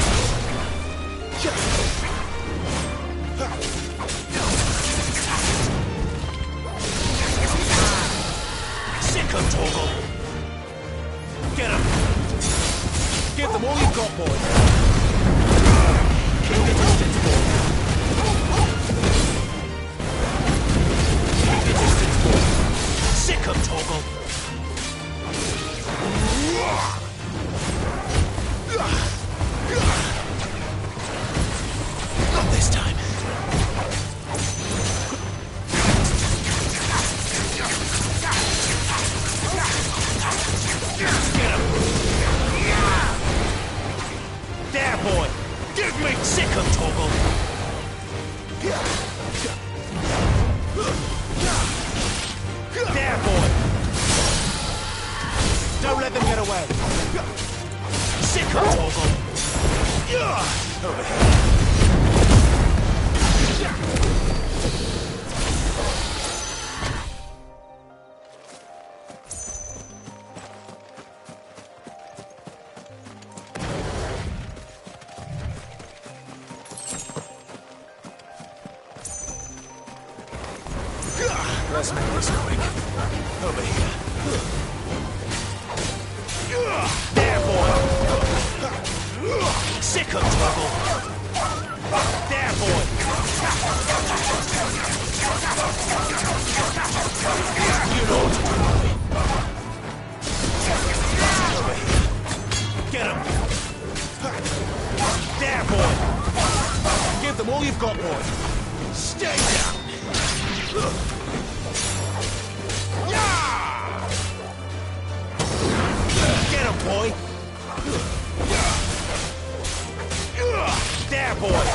Sick 'em, Torgal. Get him. Give them all you've got, boy. Keep your distance, boy. Keep your distance, boy. Sick 'em, Torgal. Not this time. Get him. There, boy. Give me. Sick 'em, Torgal. There, boy. Don't let them get away. Sick 'em, Torgal. Over here. Let's make this quick. Over here. There, boy. Sick 'em, Torgal. There, boy. You know what to do, boy. Over here. Get him. There, boy. Give them all you've got, boy. Stay down. Get him, boy. There, boy.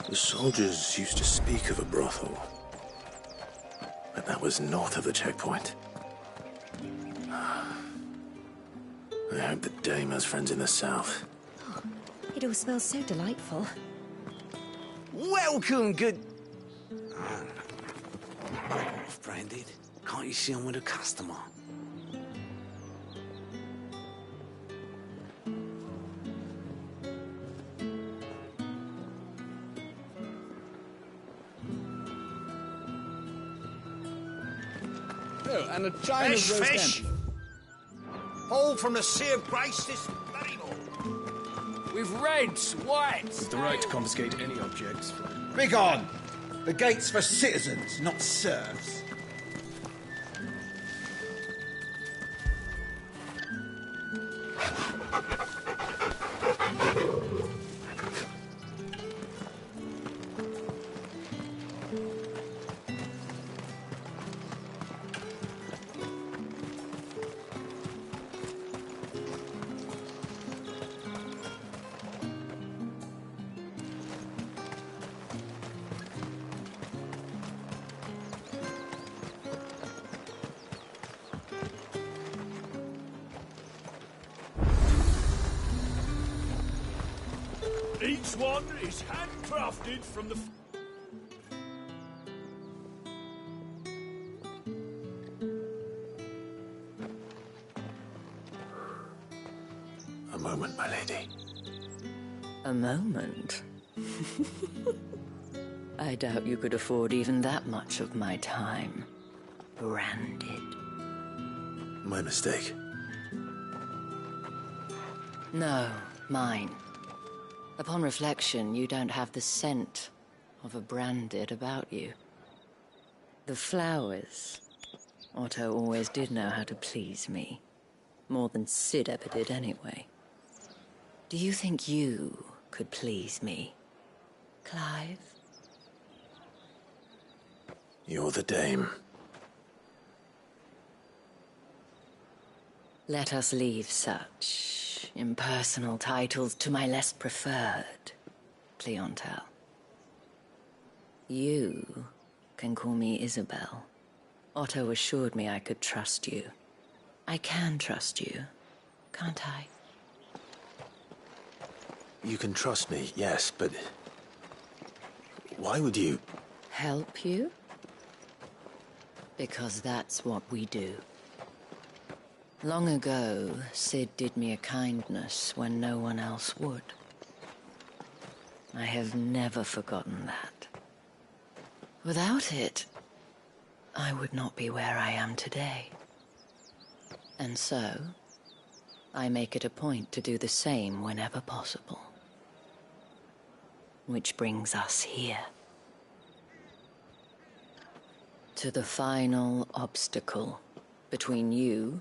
The soldiers used to speak of a brothel, but that was north of the checkpoint. I hope that Dame has friends in the south. It all smells so delightful. Welcome, good... Branded. Can't you see I'm with a customer? Oh, and a china of roast Fish! All from the Sea of Grace this bloody morning. With reds, whites. The right to confiscate any objects. Begone! The gate's for citizens, not serfs. Each one is handcrafted from the... A moment, my lady. A moment? I doubt you could afford even that much of my time. Branded. My mistake. No, mine. Upon reflection, you don't have the scent of a branded about you. The flowers. Otto always did know how to please me. More than Sid ever did anyway. Do you think you could please me, Clive? You're the dame. Let us leave such impersonal titles to my less preferred clientele. You can call me Isabel. Otto assured me I could trust you. I can trust you, can't I? You can trust me, yes, but... why would you... Help you? Because that's what we do. Long ago, Sid did me a kindness when no one else would. I have never forgotten that. Without it, I would not be where I am today. And so, I make it a point to do the same whenever possible. Which brings us here. To the final obstacle between you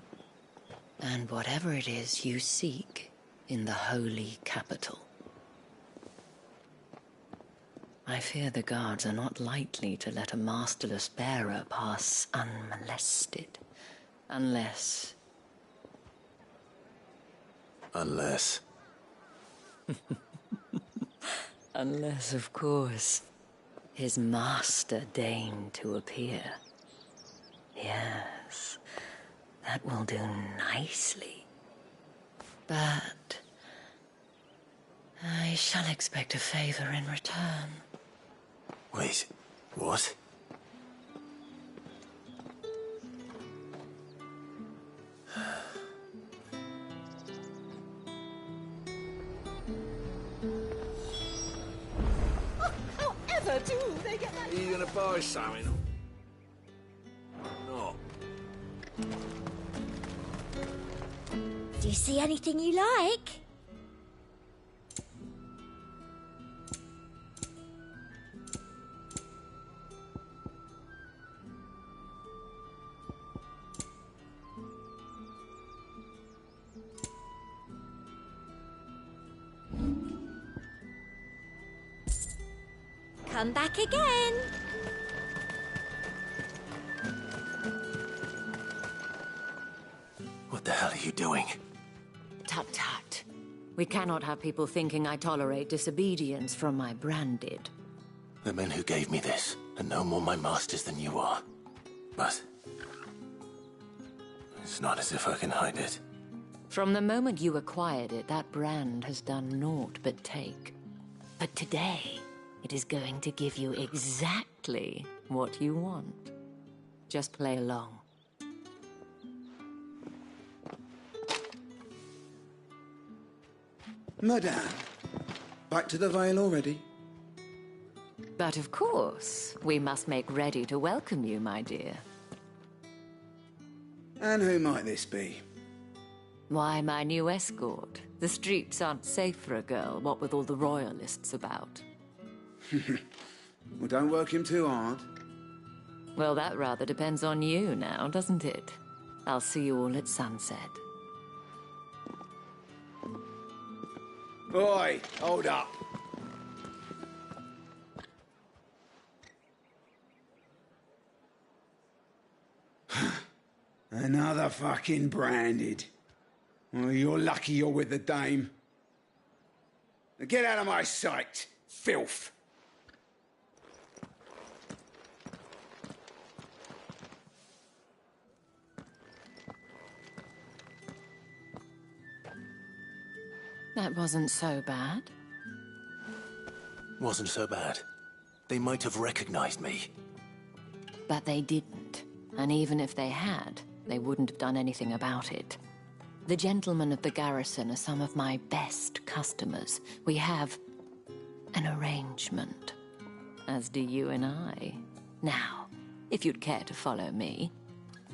and whatever it is you seek in the holy capital. I fear the guards are not likely to let a masterless bearer pass unmolested, unless... Unless... Unless, of course, his master deigned to appear. Yes, that will do nicely. But I shall expect a favor in return. Wait, what? However do they get that? Are you gonna buy something? Not. Do you see anything you like? Come back again. What the hell are you doing? Tut tut. We cannot have people thinking I tolerate disobedience from my branded. The men who gave me this are no more my masters than you are. But... it's not as if I can hide it. From the moment you acquired it, that brand has done naught but take. But today, it is going to give you exactly what you want. Just play along. Madame, back to the Vale already? But of course, we must make ready to welcome you, my dear. And who might this be? Why, my new escort. The streets aren't safe for a girl, what with all the royalists about. Well, don't work him too hard. Well, that rather depends on you now, doesn't it? I'll see you all at sunset. Oi, hold up. Another fucking branded. Well, you're lucky you're with the dame. Now get out of my sight, filth. That wasn't so bad. Wasn't so bad. They might have recognized me. But they didn't. And even if they had, they wouldn't have done anything about it. The gentlemen of the garrison are some of my best customers. We have an arrangement, as do you and I. Now, if you'd care to follow me,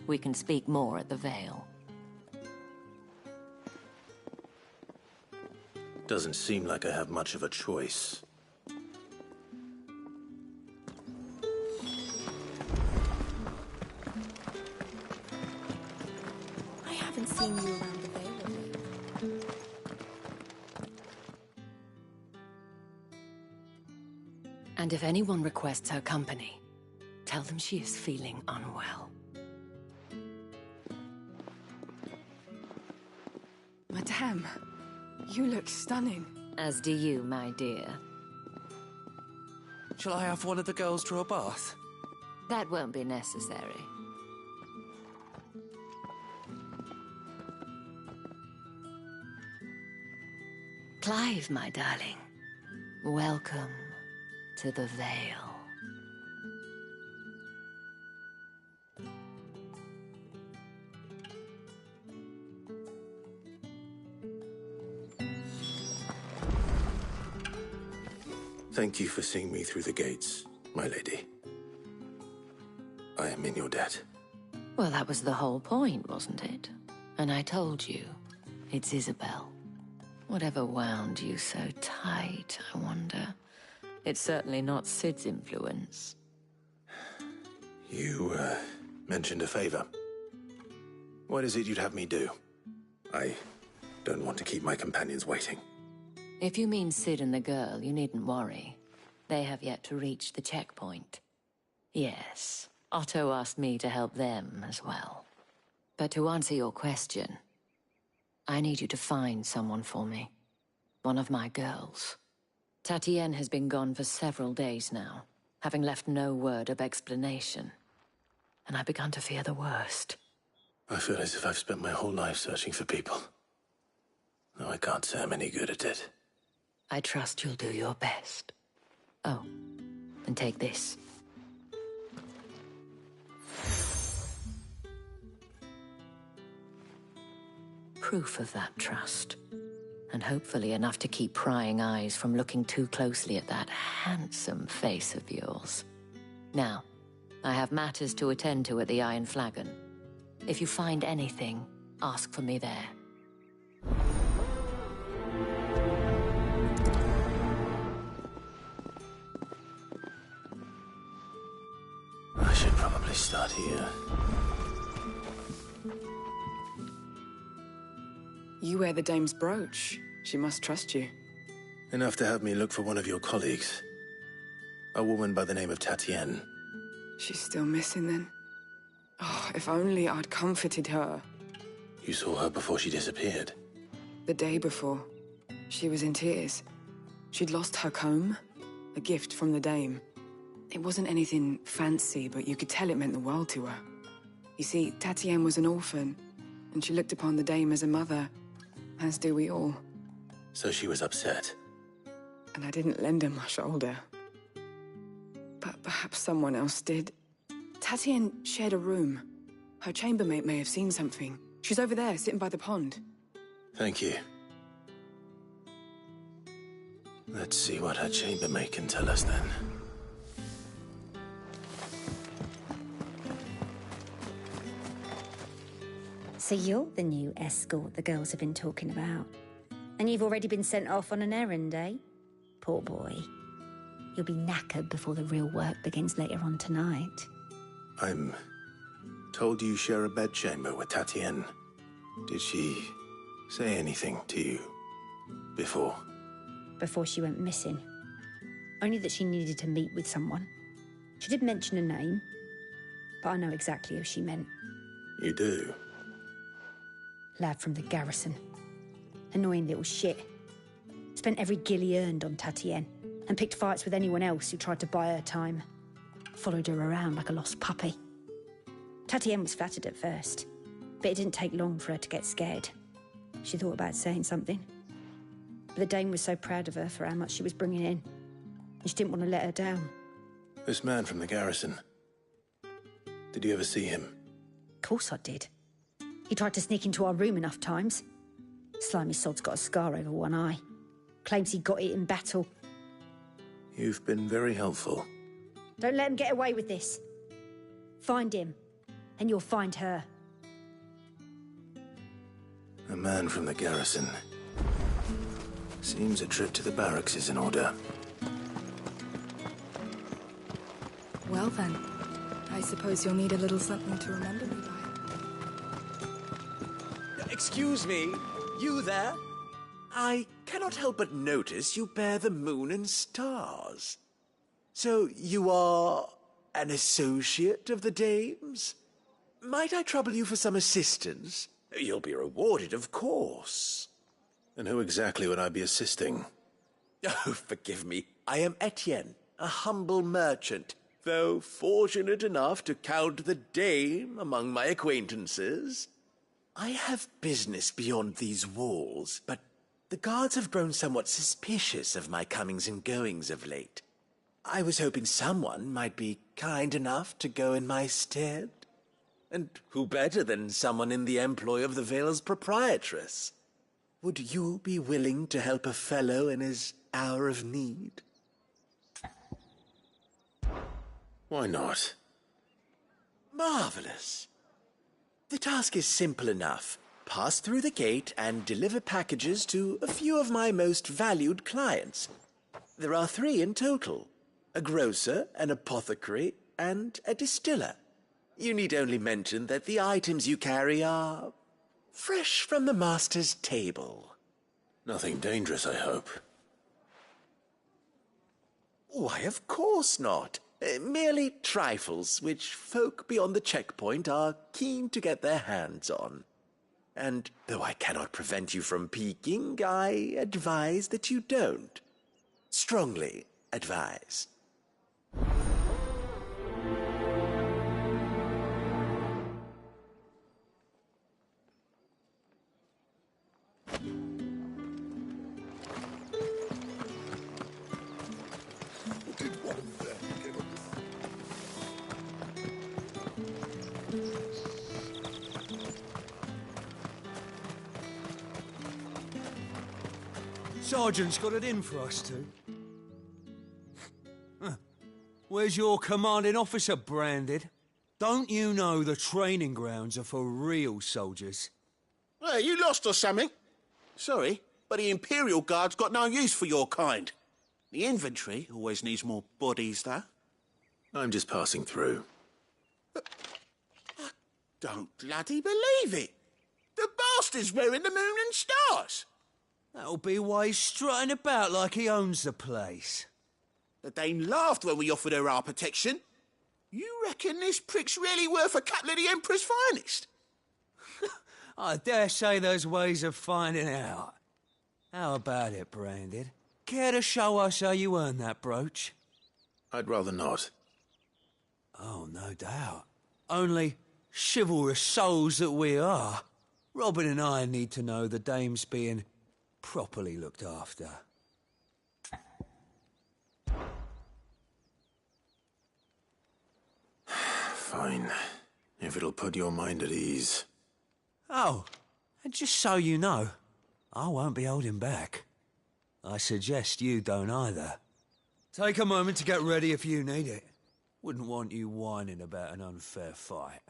we can speak more at the Vale. Doesn't seem like I have much of a choice. I haven't seen you around the Vale lately. And if anyone requests her company, tell them she is feeling unwell. Madame, you look stunning. As do you, my dear. Shall I have one of the girls draw a bath? That won't be necessary. Clive, my darling. Welcome to the Vale. Thank you for seeing me through the gates, my lady. I am in your debt. Well, that was the whole point, wasn't it? And I told you, it's Isabel. Whatever wound you so tight, I wonder. It's certainly not Sid's influence. You, mentioned a favor. What is it you'd have me do? I don't want to keep my companions waiting. If you mean Sid and the girl, you needn't worry. They have yet to reach the checkpoint. Yes, Otto asked me to help them as well. But to answer your question, I need you to find someone for me. One of my girls. Tatienne has been gone for several days now, having left no word of explanation. And I've begun to fear the worst. I feel as if I've spent my whole life searching for people. No, I can't say I'm any good at it. I trust you'll do your best. Oh, and take this. Proof of that trust. And hopefully enough to keep prying eyes from looking too closely at that handsome face of yours. Now, I have matters to attend to at the Iron Flagon. If you find anything, ask for me there. I should probably start here. You wear the dame's brooch. She must trust you. Enough to have me look for one of your colleagues. A woman by the name of Tatienne. She's still missing then? Oh, if only I'd comforted her. You saw her before she disappeared? The day before. She was in tears. She'd lost her comb, a gift from the dame. It wasn't anything fancy, but you could tell it meant the world to her. You see, Tatienne was an orphan, and she looked upon the dame as a mother, as do we all. So she was upset. And I didn't lend her my shoulder. But perhaps someone else did. Tatienne shared a room. Her chambermaid may have seen something. She's over there, sitting by the pond. Thank you. Let's see what her chambermaid can tell us then. So you're the new escort the girls have been talking about. And you've already been sent off on an errand, eh? Poor boy. You'll be knackered before the real work begins later on tonight. I'm told you share a bedchamber with Tatienne. Did she say anything to you before? Before she went missing. Only that she needed to meet with someone. She did mention a name, but I know exactly who she meant. You do? Lad from the garrison. Annoying little shit. Spent every guil he earned on Tatienne, and picked fights with anyone else who tried to buy her time. Followed her around like a lost puppy. Tatienne was flattered at first, but it didn't take long for her to get scared. She thought about saying something. But the Dane was so proud of her for how much she was bringing in, and she didn't want to let her down. This man from the garrison. Did you ever see him? Of course I did. He tried to sneak into our room enough times. Slimy sod's got a scar over one eye. Claims he got it in battle. You've been very helpful. Don't let him get away with this. Find him, and you'll find her. A man from the garrison. Seems a trip to the barracks is in order. Well then, I suppose you'll need a little something to remember me by. Excuse me, you there? I cannot help but notice you bear the moon and stars. So you are an associate of the dame's? Might I trouble you for some assistance? You'll be rewarded, of course. And who exactly would I be assisting? Oh, forgive me. I am Etienne, a humble merchant, though fortunate enough to count the dame among my acquaintances. I have business beyond these walls, but the guards have grown somewhat suspicious of my comings and goings of late. I was hoping someone might be kind enough to go in my stead. And who better than someone in the employ of the Vale's proprietress? Would you be willing to help a fellow in his hour of need? Why not? Marvelous. The task is simple enough. Pass through the gate and deliver packages to a few of my most valued clients. There are 3 in total. A grocer, an apothecary, and a distiller. You need only mention that the items you carry are fresh from the master's table. Nothing dangerous, I hope. Why, of course not. Merely trifles which folk beyond the checkpoint are keen to get their hands on. And though I cannot prevent you from peeking, I advise that you don't. Strongly advise. Sergeant's got it in for us two. Where's your commanding officer branded? Don't you know the training grounds are for real soldiers? Hey, you lost or something? Sorry, but the Imperial Guard's got no use for your kind. The infantry always needs more bodies, though. I'm just passing through. I don't bloody believe it. The bastard's wearing the moon and stars. That'll be why he's strutting about like he owns the place. The Dane laughed when we offered her our protection. You reckon this prick's really worth a couple of the Emperor's finest? I dare say there's ways of finding out. How about it, Branded? Care to show us how you earned that brooch? I'd rather not. Oh, no doubt. Only chivalrous souls that we are, Robin and I need to know the dame's being properly looked after. Fine. If it'll put your mind at ease. Oh, and just so you know, I won't be holding back. I suggest you don't either. Take a moment to get ready if you need it. Wouldn't want you whining about an unfair fight.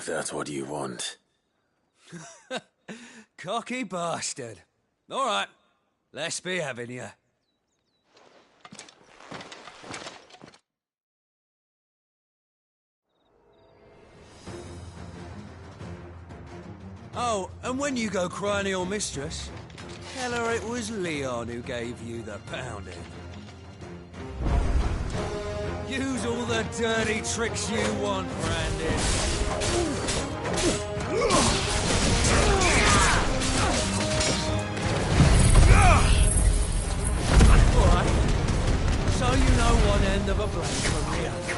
If that's what you want. Cocky bastard. All right, let's be having you. Oh, and when you go crying to your mistress, tell her it was Leon who gave you the pounding. Use all the dirty tricks you want, Brandon. Alright, so you know one end of a blade from the other.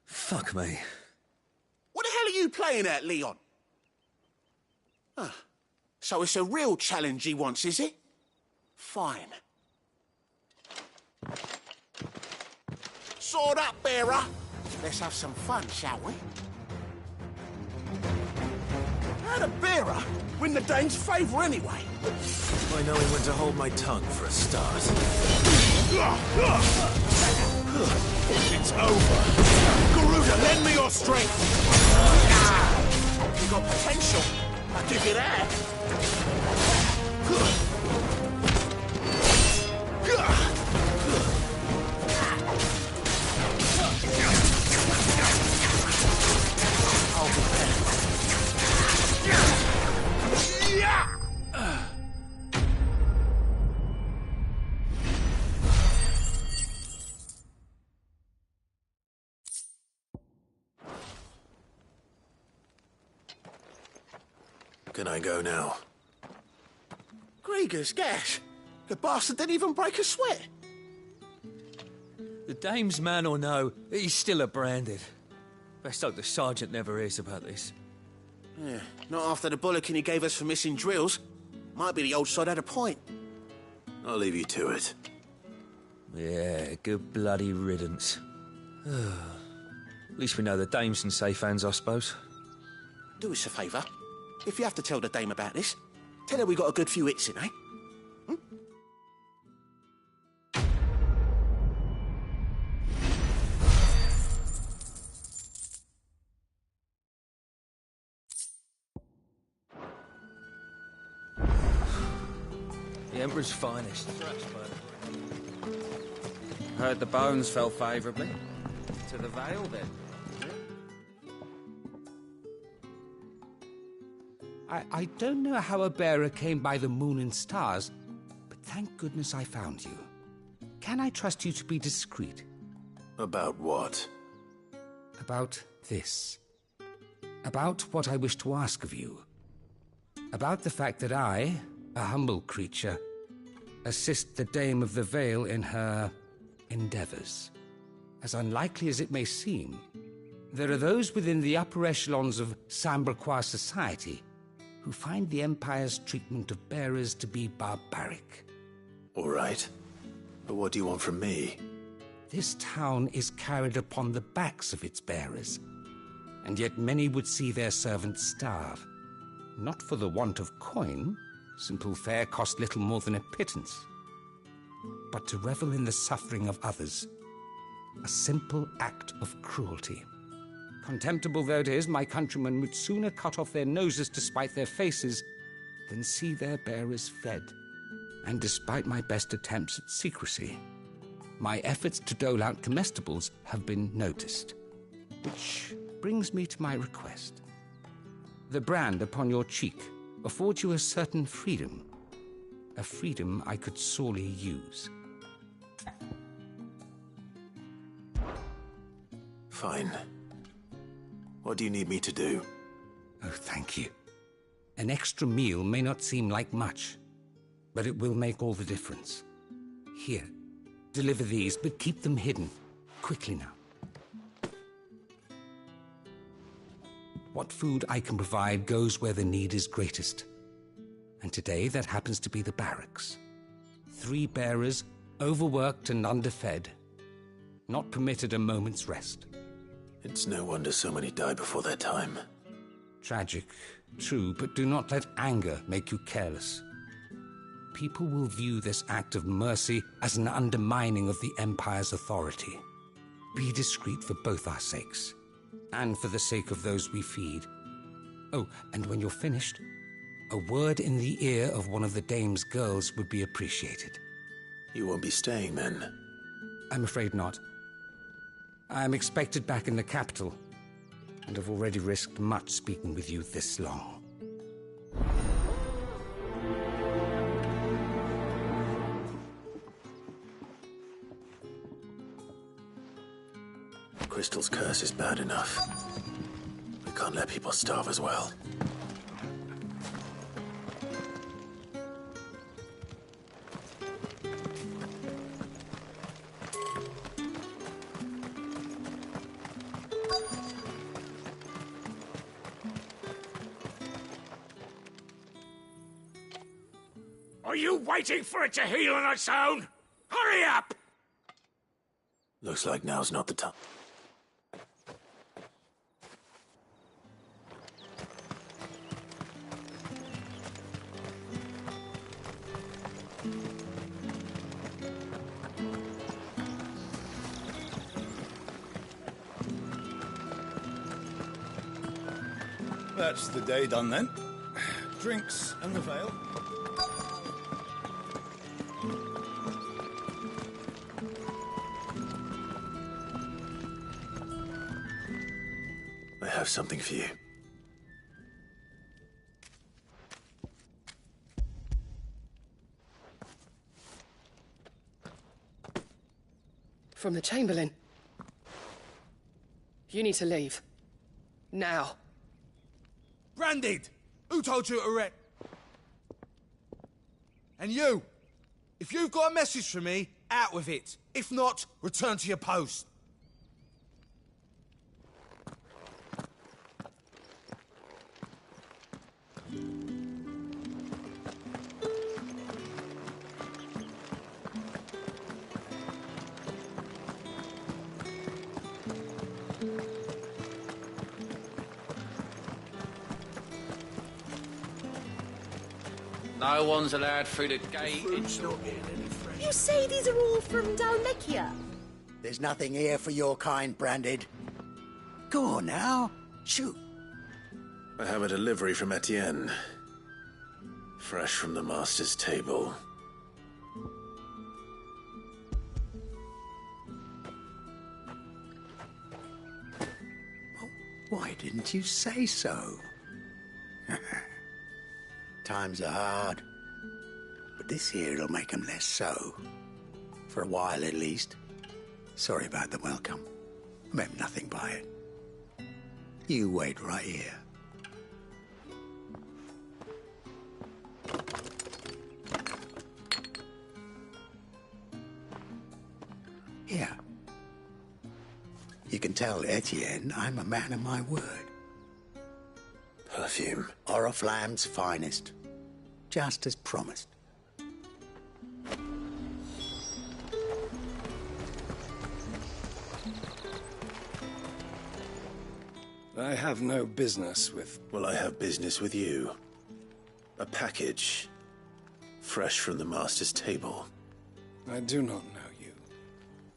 Fuck me. What the hell are you playing at, Leon? Ah, so it's a real challenge he wants, is it? Fine. Sword up, bearer. Let's have some fun, shall we? How'd a bearer win the Dane's favour anyway? By knowing when to hold my tongue for a start. It's over. Garuda, lend me your strength. You got potential. I give you that. I'll be there. Can I go now? Grieger's gas. The bastard didn't even break a sweat. The dame's man or no, he's still a branded. Best hope the sergeant never hears about this. Yeah, not after the bullocking he gave us for missing drills. Might be the old sod had a point. I'll leave you to it. Yeah, good bloody riddance. At least we know the dame's in safe hands, I suppose. Do us a favour. If you have to tell the dame about this, tell her we got a good few hits in, eh? The Emperor's finest. Heard the bones fell favourably. To the Vale, then. I don't know how a bearer came by the moon and stars, but thank goodness I found you. Can I trust you to be discreet? About what? About this. About what I wish to ask of you. About the fact that I, a humble creature, assist the Dame of the Vale in her endeavours. As unlikely as it may seem, there are those within the upper echelons of Samberquois society who find the Empire's treatment of bearers to be barbaric. All right. But what do you want from me? This town is carried upon the backs of its bearers, and yet many would see their servants starve. Not for the want of coin, simple fare cost little more than a pittance, but to revel in the suffering of others, a simple act of cruelty. Contemptible though it is, my countrymen would sooner cut off their noses to spite their faces than see their bearers fed. And despite my best attempts at secrecy, my efforts to dole out comestibles have been noticed. Which brings me to my request. The brand upon your cheek affords you a certain freedom. A freedom I could sorely use. Fine. What do you need me to do? Oh, thank you. An extra meal may not seem like much, but it will make all the difference. Here, deliver these, but keep them hidden. Quickly now. What food I can provide goes where the need is greatest. And today that happens to be the barracks. 3 bearers, overworked and underfed, not permitted a moment's rest. It's no wonder so many die before their time. Tragic, true, but do not let anger make you careless. People will view this act of mercy as an undermining of the Empire's authority. Be discreet for both our sakes, and for the sake of those we feed. Oh, and when you're finished, a word in the ear of one of the dame's girls would be appreciated. You won't be staying, then? I'm afraid not. I'm expected back in the capital, and have already risked much speaking with you this long. Crystal's curse is bad enough. We can't let people starve as well. Are you waiting for it to heal on its own? Hurry up! Looks like now's not the time. That's the day done then. Drinks and the veil. I have something for you. From the Chamberlain. You need to leave. Now. Branded! Who told you to wreck? And you! If you've got a message for me, out with it. If not, return to your post. No one's allowed through the gate. You say these are all from Dalmekia? There's nothing here for your kind, Branded. Go on now. Shoot. I have a delivery from Etienne. Fresh from the Master's table. Why didn't you say so? Times are hard, but this here'll make 'em less so. For a while, at least. Sorry about the welcome. I meant nothing by it. You wait right here. Here. You can tell Etienne I'm a man of my word. Perfume. Oriflamme's finest. Just as promised. I have no business with... Well, I have business with you. A package. Fresh from the Master's table. I do not know you.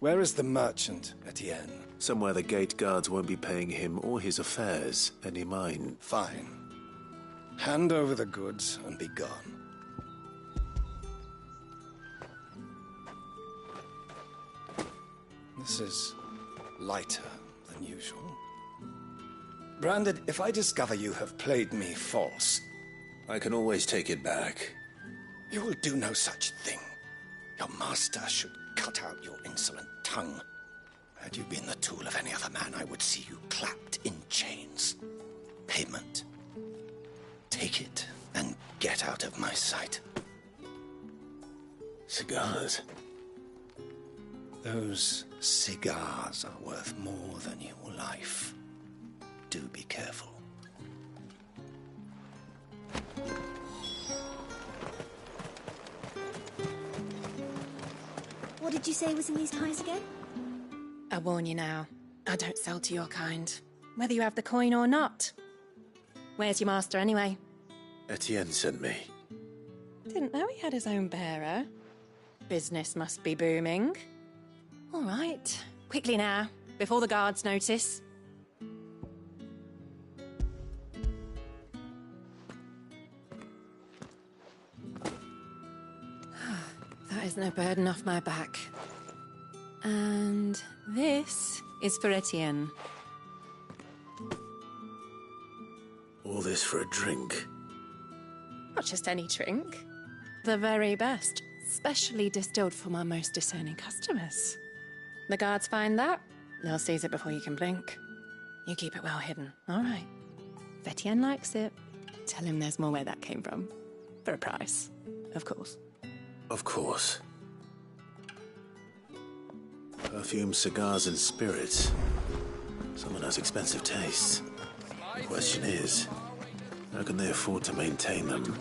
Where is the merchant, Etienne? Somewhere the gate guards won't be paying him or his affairs any mind. Fine. Hand over the goods and be gone. This is lighter than usual. Branded, if I discover you have played me false... I can always take it back. You will do no such thing. Your master should cut out your insolent tongue. Had you been the tool of any other man, I would see you clapped in chains. Payment. Take it and get out of my sight. Cigars. Those cigars are worth more than your life. Do be careful. What did you say was in these ties again? I warn you now, I don't sell to your kind, whether you have the coin or not. Where's your master, anyway? Etienne sent me. Didn't know he had his own bearer. Business must be booming. All right. Quickly now, before the guards notice. That is no burden off my back. And this is for Etienne. All this for a drink? Not just any drink. The very best. Specially distilled for my most discerning customers. The guards find that, they'll seize it before you can blink. You keep it well hidden, all right? If Etienne likes it, tell him there's more where that came from. For a price, of course. Of course. Perfume, cigars, and spirits. Someone has expensive tastes. The question is, how can they afford to maintain them?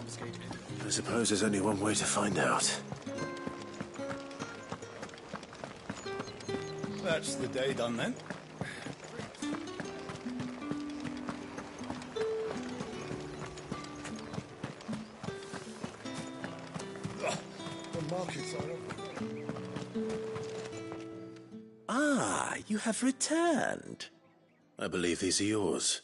I suppose there's only one way to find out. That's the day done then. The markets are open. Ah, you have returned. I believe these are yours.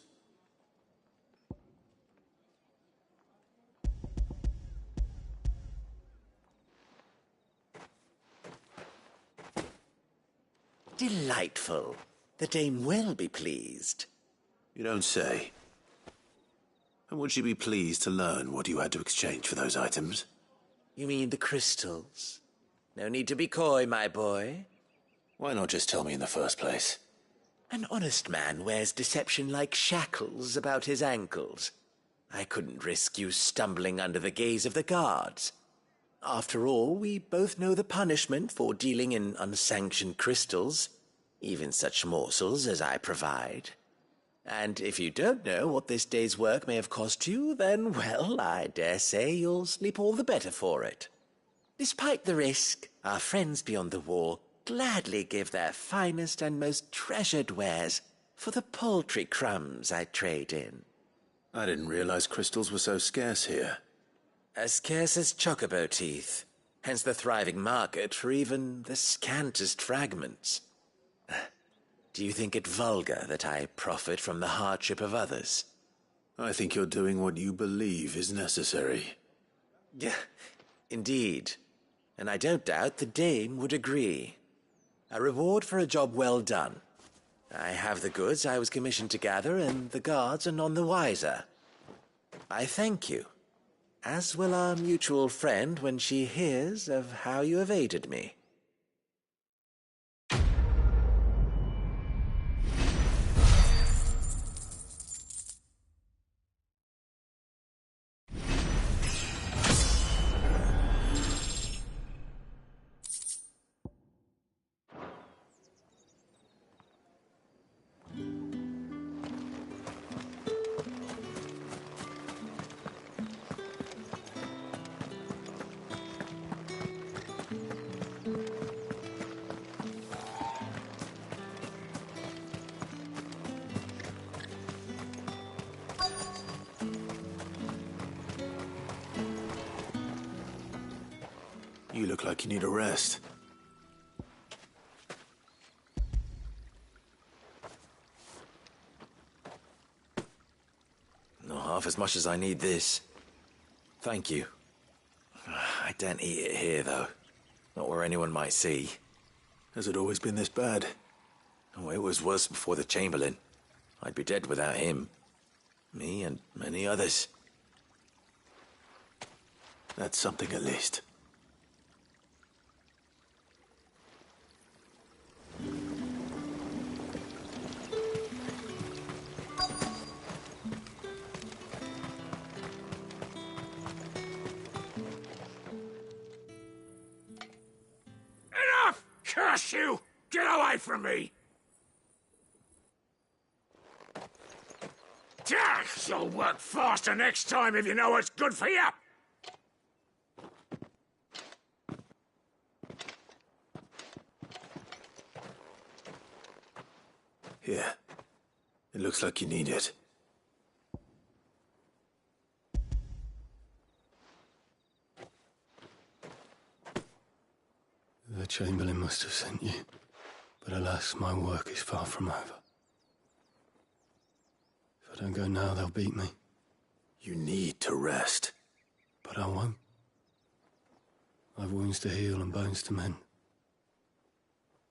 Delightful. The dame will be pleased. You don't say. And would she be pleased to learn what you had to exchange for those items? You mean the crystals? No need to be coy, my boy. Why not just tell me in the first place? An honest man wears deception like shackles about his ankles. I couldn't risk you stumbling under the gaze of the guards. After all, we both know the punishment for dealing in unsanctioned crystals, even such morsels as I provide. And if you don't know what this day's work may have cost you, then, well, I dare say you'll sleep all the better for it. Despite the risk, our friends beyond the wall gladly give their finest and most treasured wares for the paltry crumbs I trade in. I didn't realize crystals were so scarce here. As scarce as chocobo teeth, hence the thriving market for even the scantest fragments. Do you think it vulgar that I profit from the hardship of others? I think you're doing what you believe is necessary. Yeah, indeed. And I don't doubt the dame would agree. A reward for a job well done. I have the goods I was commissioned to gather, and the guards are none the wiser. I thank you. As will our mutual friend when she hears of how you have aided me. You look like you need a rest. Not half as much as I need this. Thank you. I daren't eat it here, though. Not where anyone might see. Has it always been this bad? Oh, it was worse before the Chamberlain. I'd be dead without him. Me and many others. That's something at least. Enough! Curse you! Get away from me! You'll work faster next time if you know what's good for you! Here. It looks like you need it. The Chamberlain must have sent you. But alas, my work is far from over. If I don't go now, they'll beat me. You need to rest. But I won't. I've wounds to heal and bones to mend.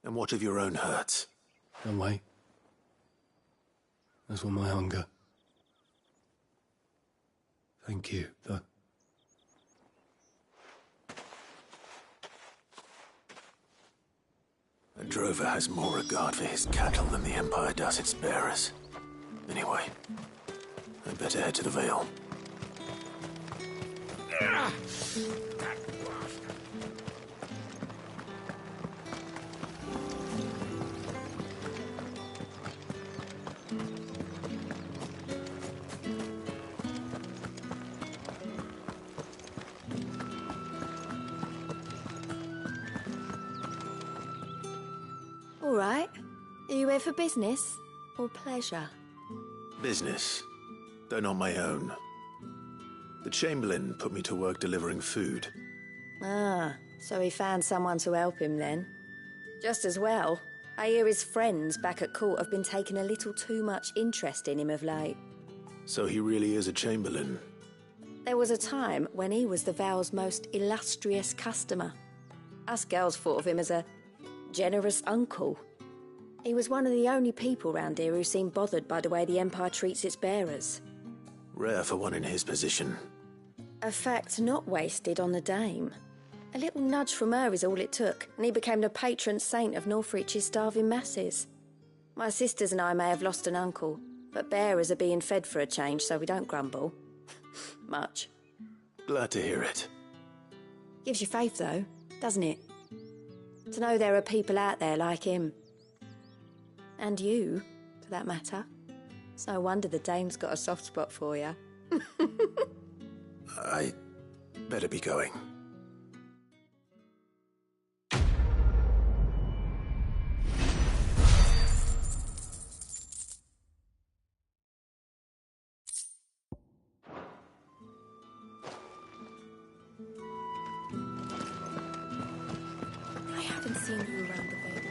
And what of your own hurts? Don't wait. As will my hunger. Thank you, though. A drover has more regard for his cattle than the Empire does its bearers. Anyway, I'd better head to the Vale. All right. Are you here for business or pleasure? Business, though not my own. The Chamberlain put me to work delivering food. Ah, so he found someone to help him then. Just as well. I hear his friends back at court have been taking a little too much interest in him of late. So he really is a Chamberlain. There was a time when he was the Vale's most illustrious customer. Us girls thought of him as a generous uncle. He was one of the only people round here who seemed bothered by the way the Empire treats its bearers. Rare for one in his position. A fact not wasted on the dame. A little nudge from her is all it took, and he became the patron saint of Northreach's starving masses. My sisters and I may have lost an uncle, but bearers are being fed for a change, so we don't grumble. Much. Glad to hear it. Gives you faith, though, doesn't it? To know there are people out there like him. And you, for that matter. It's no wonder the dame's got a soft spot for you. I better be going. I haven't seen you around the Vale.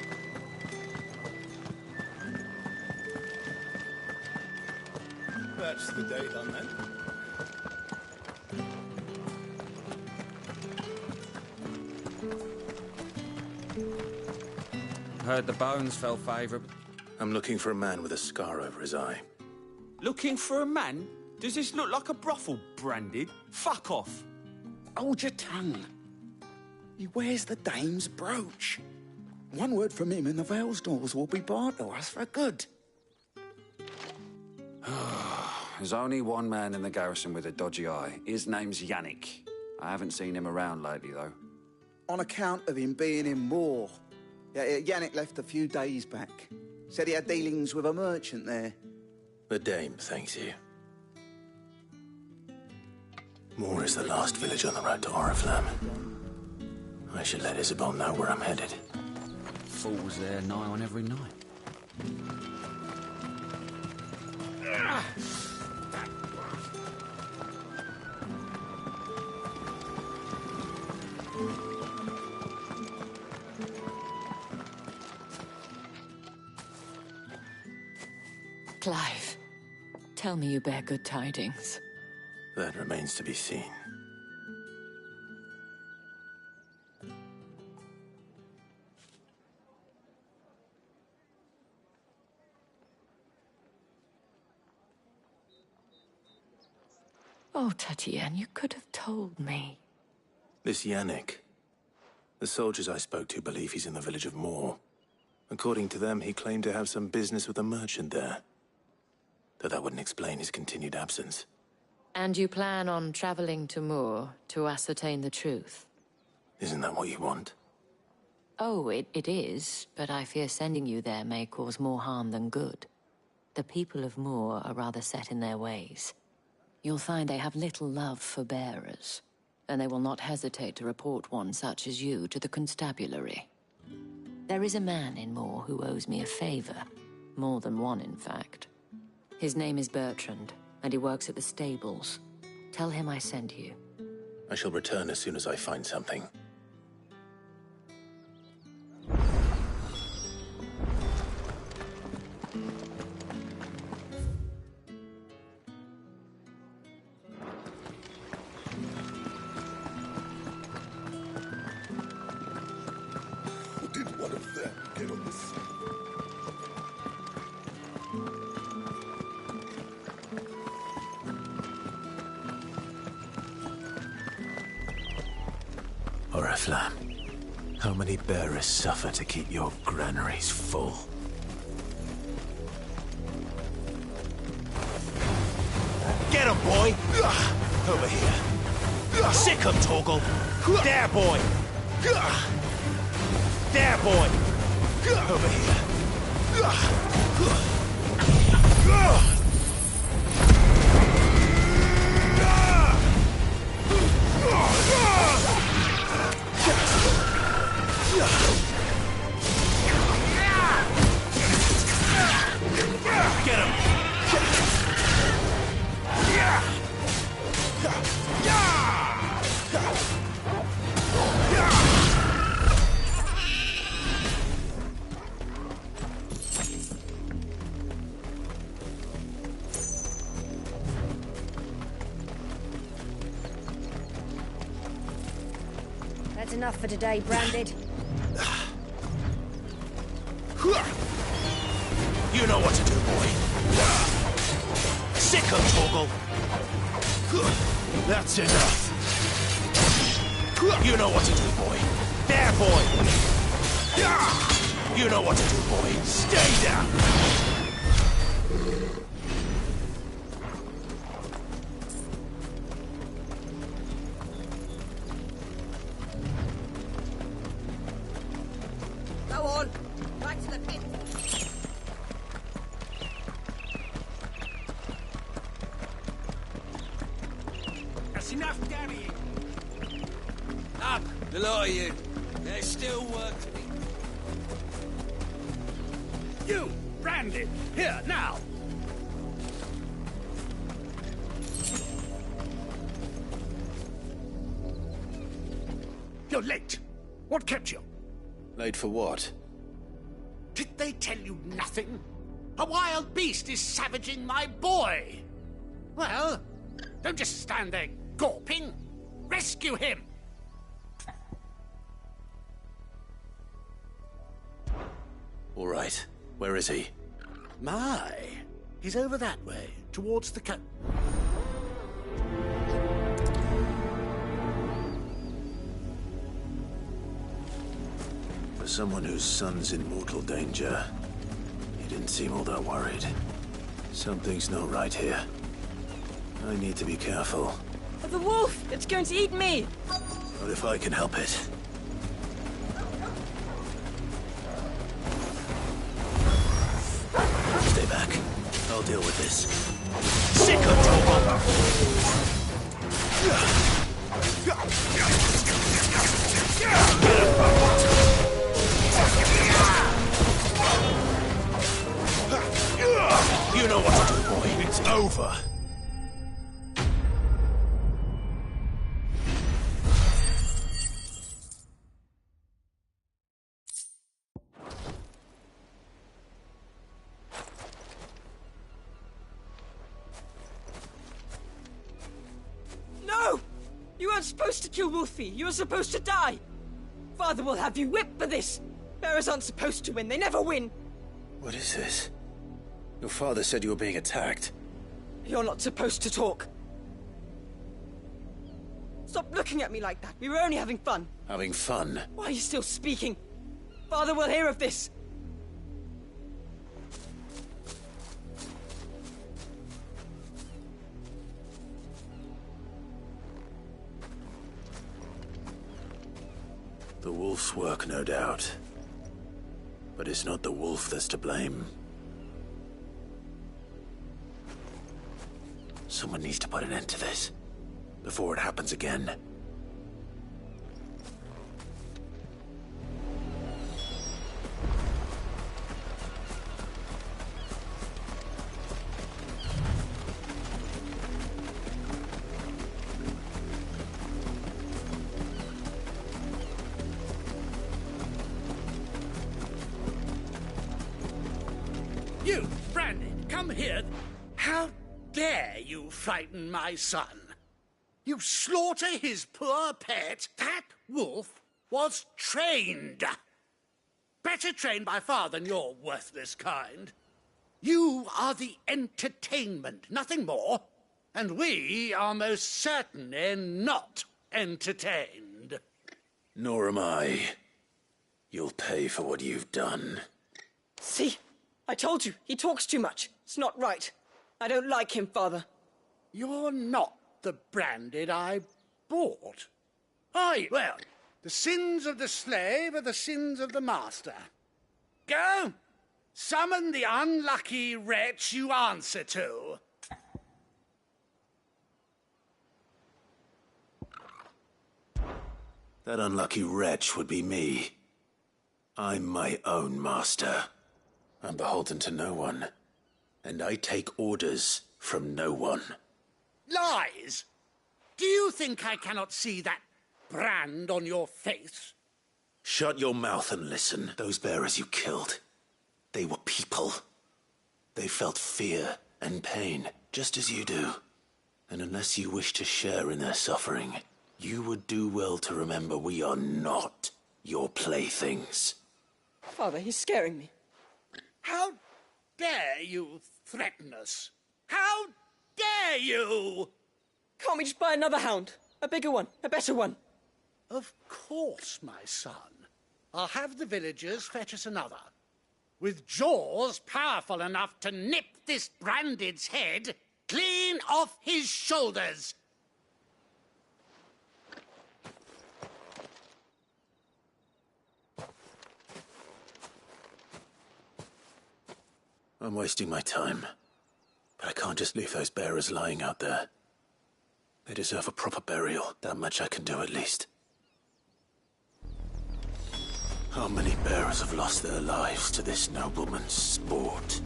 That's the day done then. Heard the bones fell favourably. I'm looking for a man with a scar over his eye. Looking for a man? Does this look like a brothel, Branded? Fuck off. Hold your tongue. He wears the dame's brooch. One word from him and the Vale's doors will be barred to us for good. There's only one man in the garrison with a dodgy eye. His name's Yannick. I haven't seen him around lately, though. On account of him being in Moor. Yeah, Yannick left a few days back. Said he had dealings with a merchant there. The dame thanks you. Moor is the last village on the road to Oriflamme. I should let Isabel know where I'm headed. Fools there nigh on every night. Clive, tell me you bear good tidings. That remains to be seen. Oh, Tatienne, you could have told me. This Yannick. The soldiers I spoke to believe he's in the village of Moor. According to them, he claimed to have some business with a merchant there. Though that wouldn't explain his continued absence. And you plan on traveling to Moor to ascertain the truth? Isn't that what you want? Oh, it is, but I fear sending you there may cause more harm than good. The people of Moor are rather set in their ways. You'll find they have little love for bearers, and they will not hesitate to report one such as you to the constabulary. There is a man in Moor who owes me a favor. More than one, in fact. His name is Bertrand, and he works at the stables. Tell him I sent you. I shall return as soon as I find something. Oriflamme, how many bearers suffer to keep your granaries full? Get him, boy! Over here. Sick him, Torgal! There, boy! There, boy! Over here. Get him! That's enough for today, Branded. You know what to do, boy. Sick him, Torgal. That's enough. You know what to do, boy. There, boy. You know what to do, boy. Stay down. Go on. Back to the pit. That's enough carrying. Up, the lot of you. There's still work to be. You, Branded, here, now! You're late. What kept you? Late for what? Did they tell you nothing? A wild beast is savaging my boy! Well, don't just stand there gawping. Rescue him! All right. Where is he? My, he's over that way, towards the For someone whose son's in mortal danger, he didn't seem all that worried. Something's not right here. I need to be careful. The wolf! It's going to eat me! What if I can help it? Stay back. I'll deal with this. Sick of Torgal! You know what to do, boy. It's over. No! You weren't supposed to kill Wolfie. You were supposed to die. Father will have you whipped for this. Bearers aren't supposed to win. They never win. What is this? Your father said you were being attacked. You're not supposed to talk. Stop looking at me like that. We were only having fun. Having fun? Why are you still speaking? Father will hear of this. The wolf's work, no doubt. But it's not the wolf that's to blame. Someone needs to put an end to this, before it happens again. You, Branded, come here. How dare you frighten my son? You slaughter his poor pet. That wolf was trained. Better trained by far than your worthless kind. You are the entertainment, nothing more. And we are most certainly not entertained. Nor am I. You'll pay for what you've done. See? I told you, he talks too much. It's not right. I don't like him, Father. You're not the Branded I bought. Are you? Well, the sins of the slave are the sins of the master. Go! Summon the unlucky wretch you answer to. That unlucky wretch would be me. I'm my own master. I'm beholden to no one. And I take orders from no one. Lies! Do you think I cannot see that brand on your face? Shut your mouth and listen. Those bearers you killed, they were people. They felt fear and pain, just as you do. And unless you wish to share in their suffering, you would do well to remember we are not your playthings. Father, he's scaring me. How dare you threaten us? How dare you? Can't we just buy another hound? A bigger one, a better one. Of course, my son. I'll have the villagers fetch us another. With jaws powerful enough to nip this Branded's head clean off his shoulders. I'm wasting my time. But I can't just leave those bearers lying out there. They deserve a proper burial. That much I can do at least. How many bearers have lost their lives to this nobleman's sport?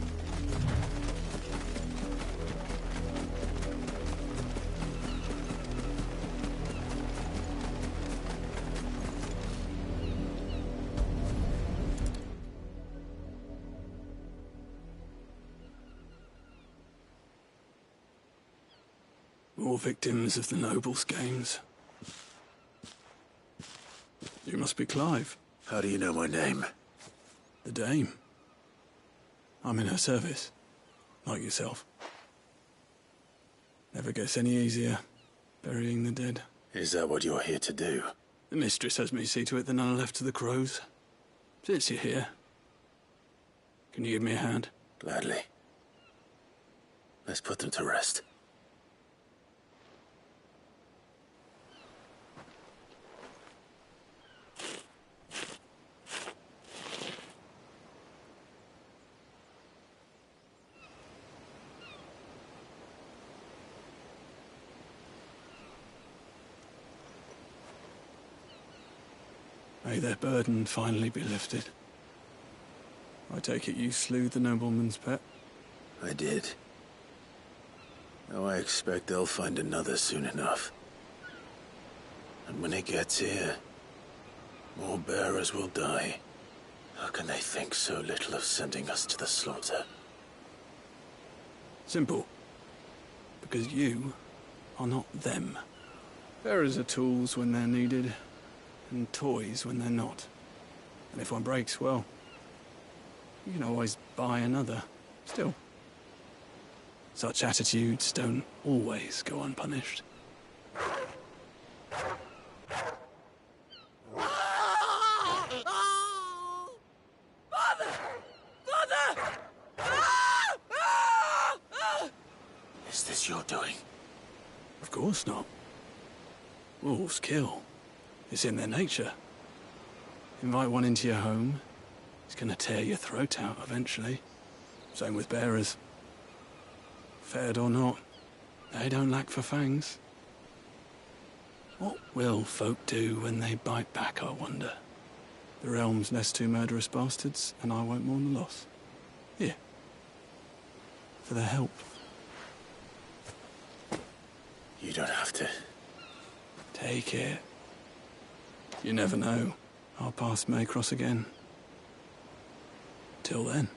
All victims of the nobles' games. You must be Clive. How do you know my name? The Dame. I'm in her service, like yourself. Never gets any easier, burying the dead. Is that what you're here to do? The mistress has me see to it that none are left to the crows. Since you're here, can you give me a hand? Gladly. Let's put them to rest. May their burden finally be lifted. I take it you slew the nobleman's pet? I did. Now I expect they'll find another soon enough. And when it gets here, more bearers will die. How can they think so little of sending us to the slaughter? Simple. Because you are not them. Bearers are tools when they're needed, and toys when they're not. And if one breaks, well, you can always buy another. Still, such attitudes don't always go unpunished. Is this your doing? Of course not. Wolves kill. It's in their nature. Invite one into your home, he's gonna tear your throat out eventually. Same with bearers. Fed or not, they don't lack for fangs. What will folk do when they bite back, I wonder? The realm's nest two murderous bastards, and I won't mourn the loss. Here. For their help. You don't have to. Take it. You never know. Our paths may cross again. Till then.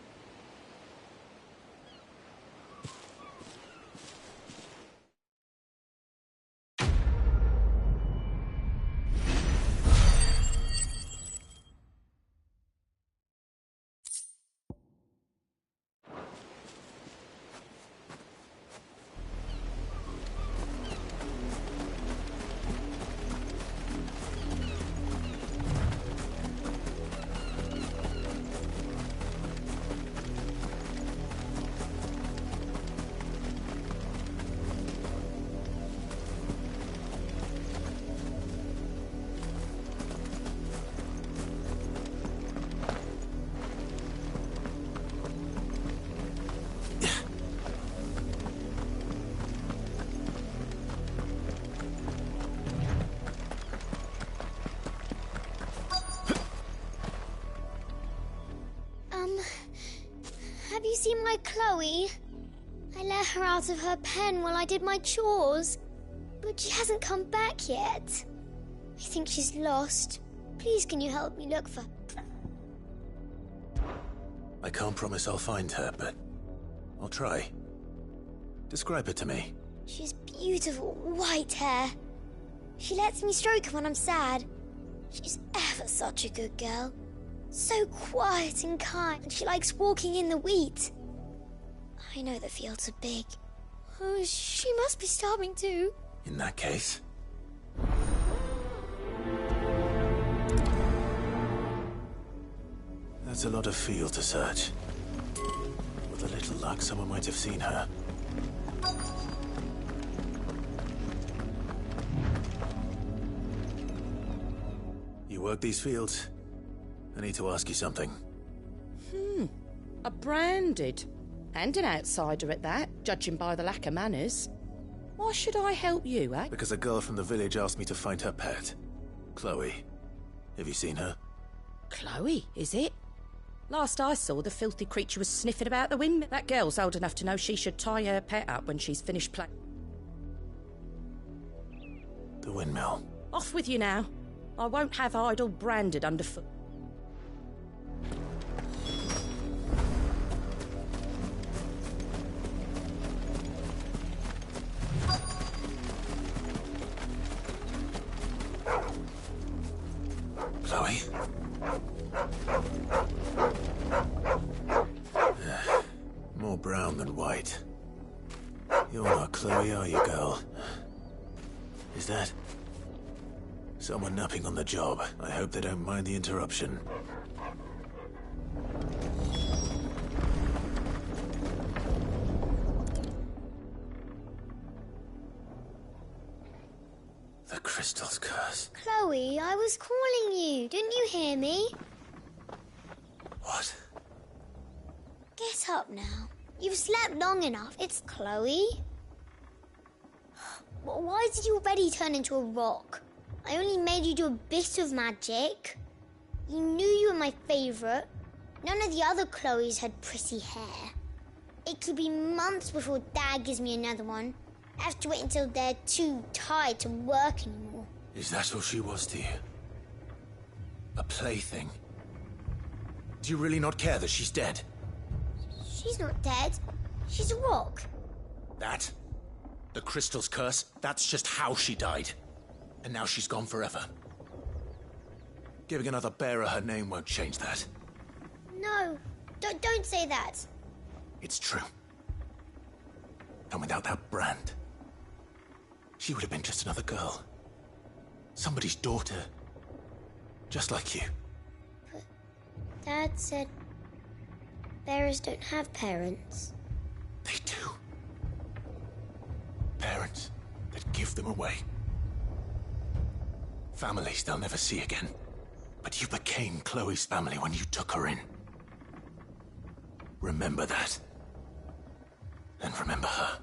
Chloe. I let her out of her pen while I did my chores, but she hasn't come back yet. I think she's lost. Please, can you help me look for... I can't promise I'll find her, but I'll try. Describe her to me. She has beautiful white hair. She lets me stroke her when I'm sad. She's ever such a good girl. So quiet and kind, and she likes walking in the wheat. I know the fields are big. Oh, she must be starving too. In that case... That's a lot of field to search. With a little luck, someone might have seen her. You work these fields? I need to ask you something. A branded. And an outsider at that, judging by the lack of manners. Why should I help you, eh? Because a girl from the village asked me to find her pet. Chloe. Have you seen her? Chloe, is it? Last I saw, the filthy creature was sniffing about the windmill. That girl's old enough to know she should tie her pet up when she's finished playing. The windmill. Off with you now. I won't have idle branded underfoot. Chloe? More brown than white. You're not Chloe, are you, girl? Is that... someone napping on the job? I hope they don't mind the interruption. The crystal's curse. Chloe, I was calling you. Didn't you hear me? What? Get up now. You've slept long enough. It's Chloe. Why did you already turn into a rock? I only made you do a bit of magic. You knew you were my favourite. None of the other Chloes had pretty hair. It could be months before Dad gives me another one. I have to wait until they're too tired to work anymore. Is that all she was to you? A plaything? Do you really not care that she's dead? She's not dead. She's a rock. That? The crystal's curse? That's just how she died. And now she's gone forever. Giving another bearer her name won't change that. No, don't say that. It's true. And without that brand, she would have been just another girl. Somebody's daughter. Just like you. But Dad said bearers don't have parents. They do. Parents that give them away. Families they'll never see again. But you became Chloe's family when you took her in. Remember that. And remember her.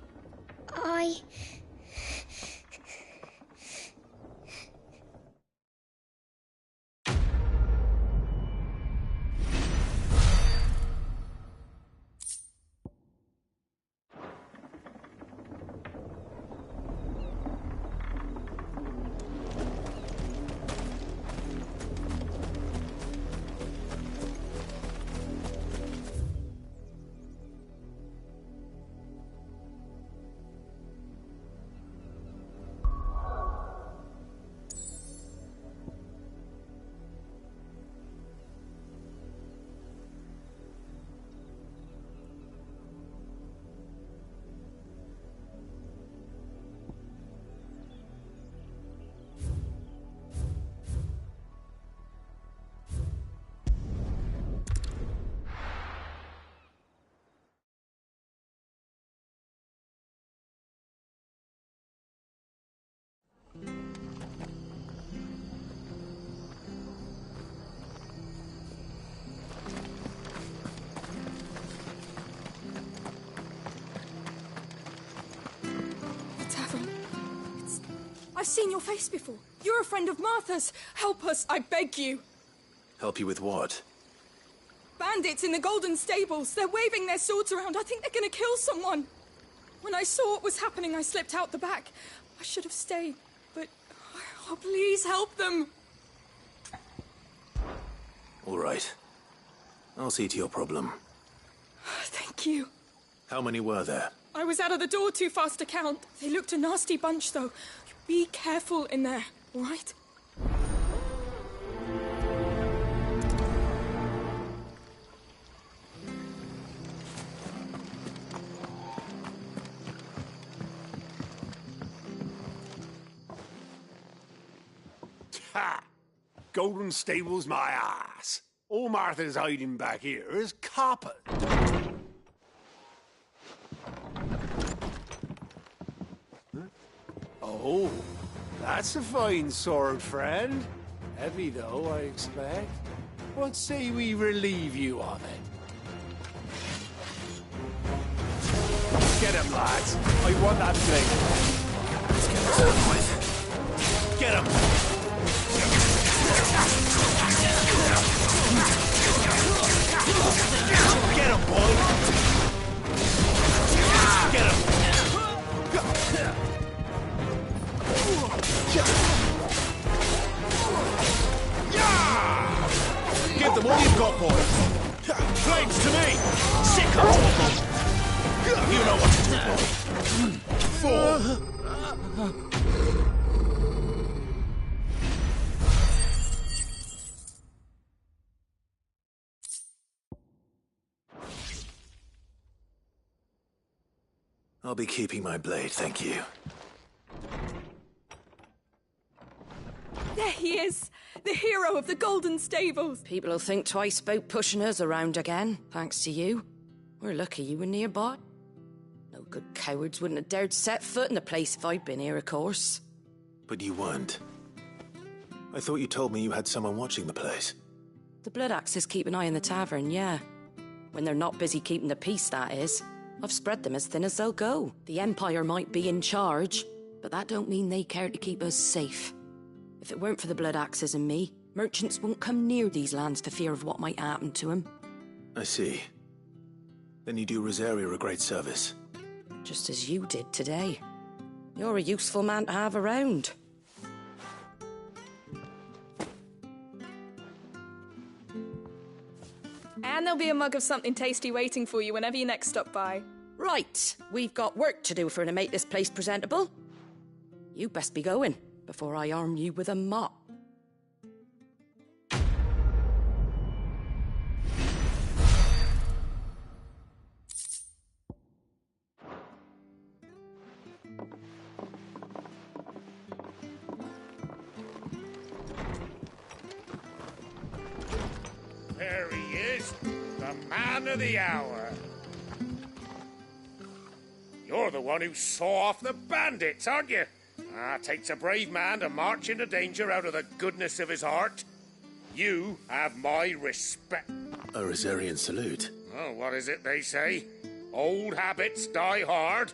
I've seen your face before. You're a friend of Martha's. Help us, I beg you. Help you with what? Bandits in the Golden Stables. They're waving their swords around. I think they're gonna kill someone. When I saw what was happening, I slipped out the back. I should have stayed, but... Oh, please help them. All right. I'll see to your problem. Thank you. How many were there? I was out of the door too fast to count. They looked a nasty bunch, though. Be careful in there, all right? Ha! Golden Stables my ass. All Martha's hiding back here is coppers. Huh? Oh, that's a fine sword, friend. Heavy, though, I expect. What say we relieve you of it? Get him, lads. I want that blade. Let's get this over with. Get him! Get him, boy! Get him! Give them all you've got, boy! Flames to me! Sick of trouble! You know what to do, boy! Four! I'll be keeping my blade, thank you. There he is! The hero of the Golden Stables! People will think twice about pushing us around again, thanks to you. We're lucky you were nearby. No good cowards wouldn't have dared set foot in the place if I'd been here, of course. But you weren't. I thought you told me you had someone watching the place. The Blood Axes keep an eye on the tavern, yeah. When they're not busy keeping the peace, that is. I've spread them as thin as they'll go. The Empire might be in charge, but that don't mean they care to keep us safe. If it weren't for the Blood Axes and me, merchants won't come near these lands for fear of what might happen to them. I see. Then you do Rosaria a great service. Just as you did today. You're a useful man to have around. And there'll be a mug of something tasty waiting for you whenever you next stop by. Right, we've got work to do for to make this place presentable. You best be going, before I arm you with a mop. There he is, the man of the hour. You're the one who saw off the bandits, aren't you? Takes a brave man to march into danger out of the goodness of his heart. You have my respect. A Rosarian salute. Oh, what is it they say? Old habits die hard.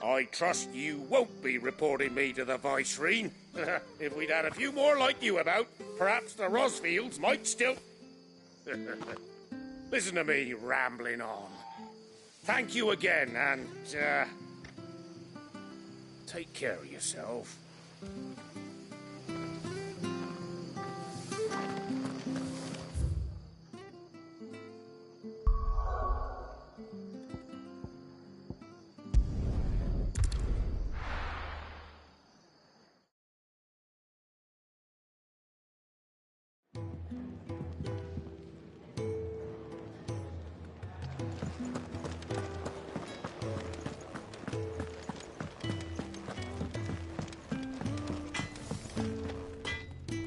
I trust you won't be reporting me to the Viceroy. If we'd had a few more like you about, perhaps the Rosfields might still... Listen to me rambling on. Thank you again, and, take care of yourself.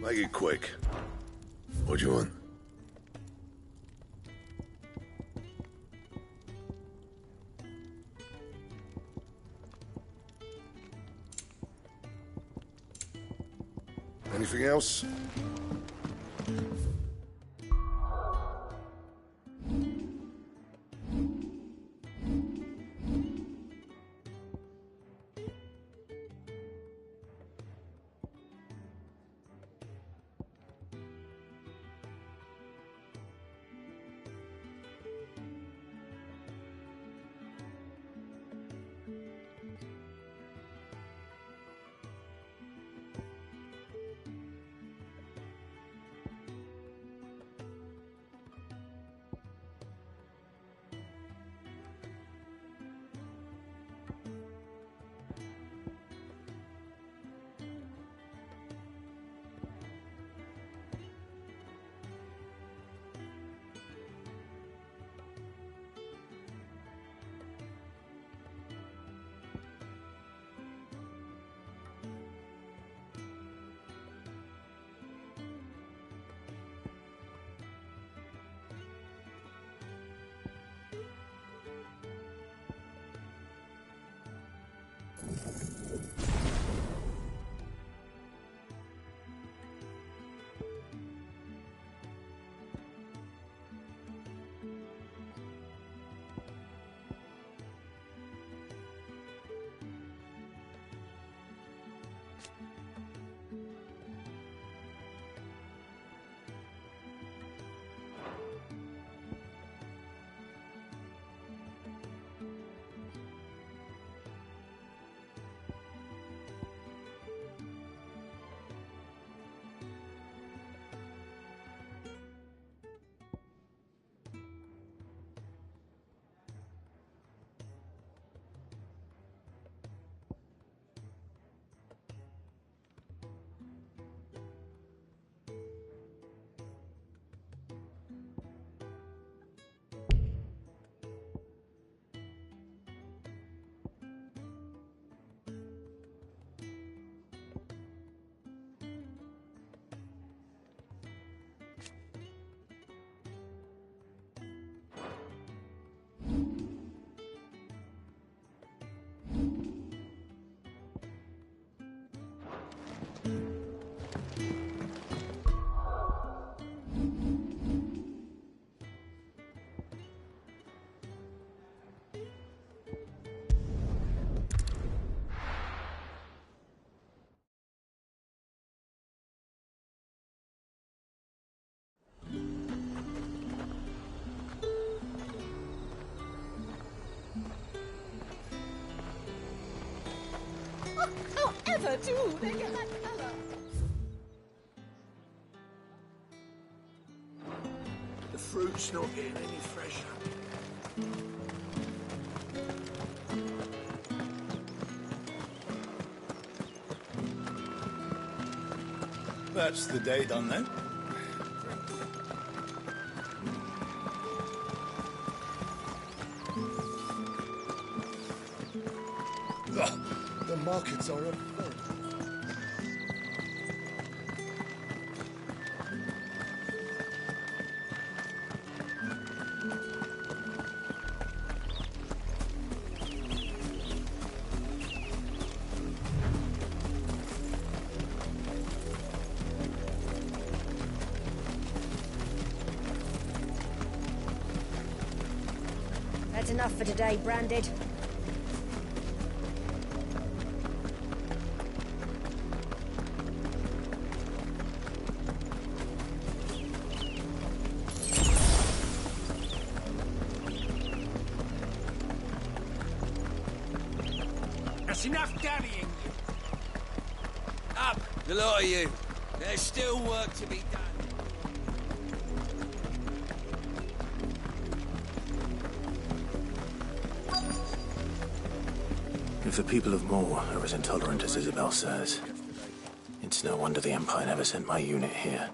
Make it quick. What do you want? Anything else? How ever do they get that colour? The fruit's not getting any fresher. That's the day done then. The markets are up. That's enough for today, Branded. That's enough dallying. Up, the lot of you. There's still work to be done. If the people of Moor are as intolerant as Isabel says, it's no wonder the Empire never sent my unit here.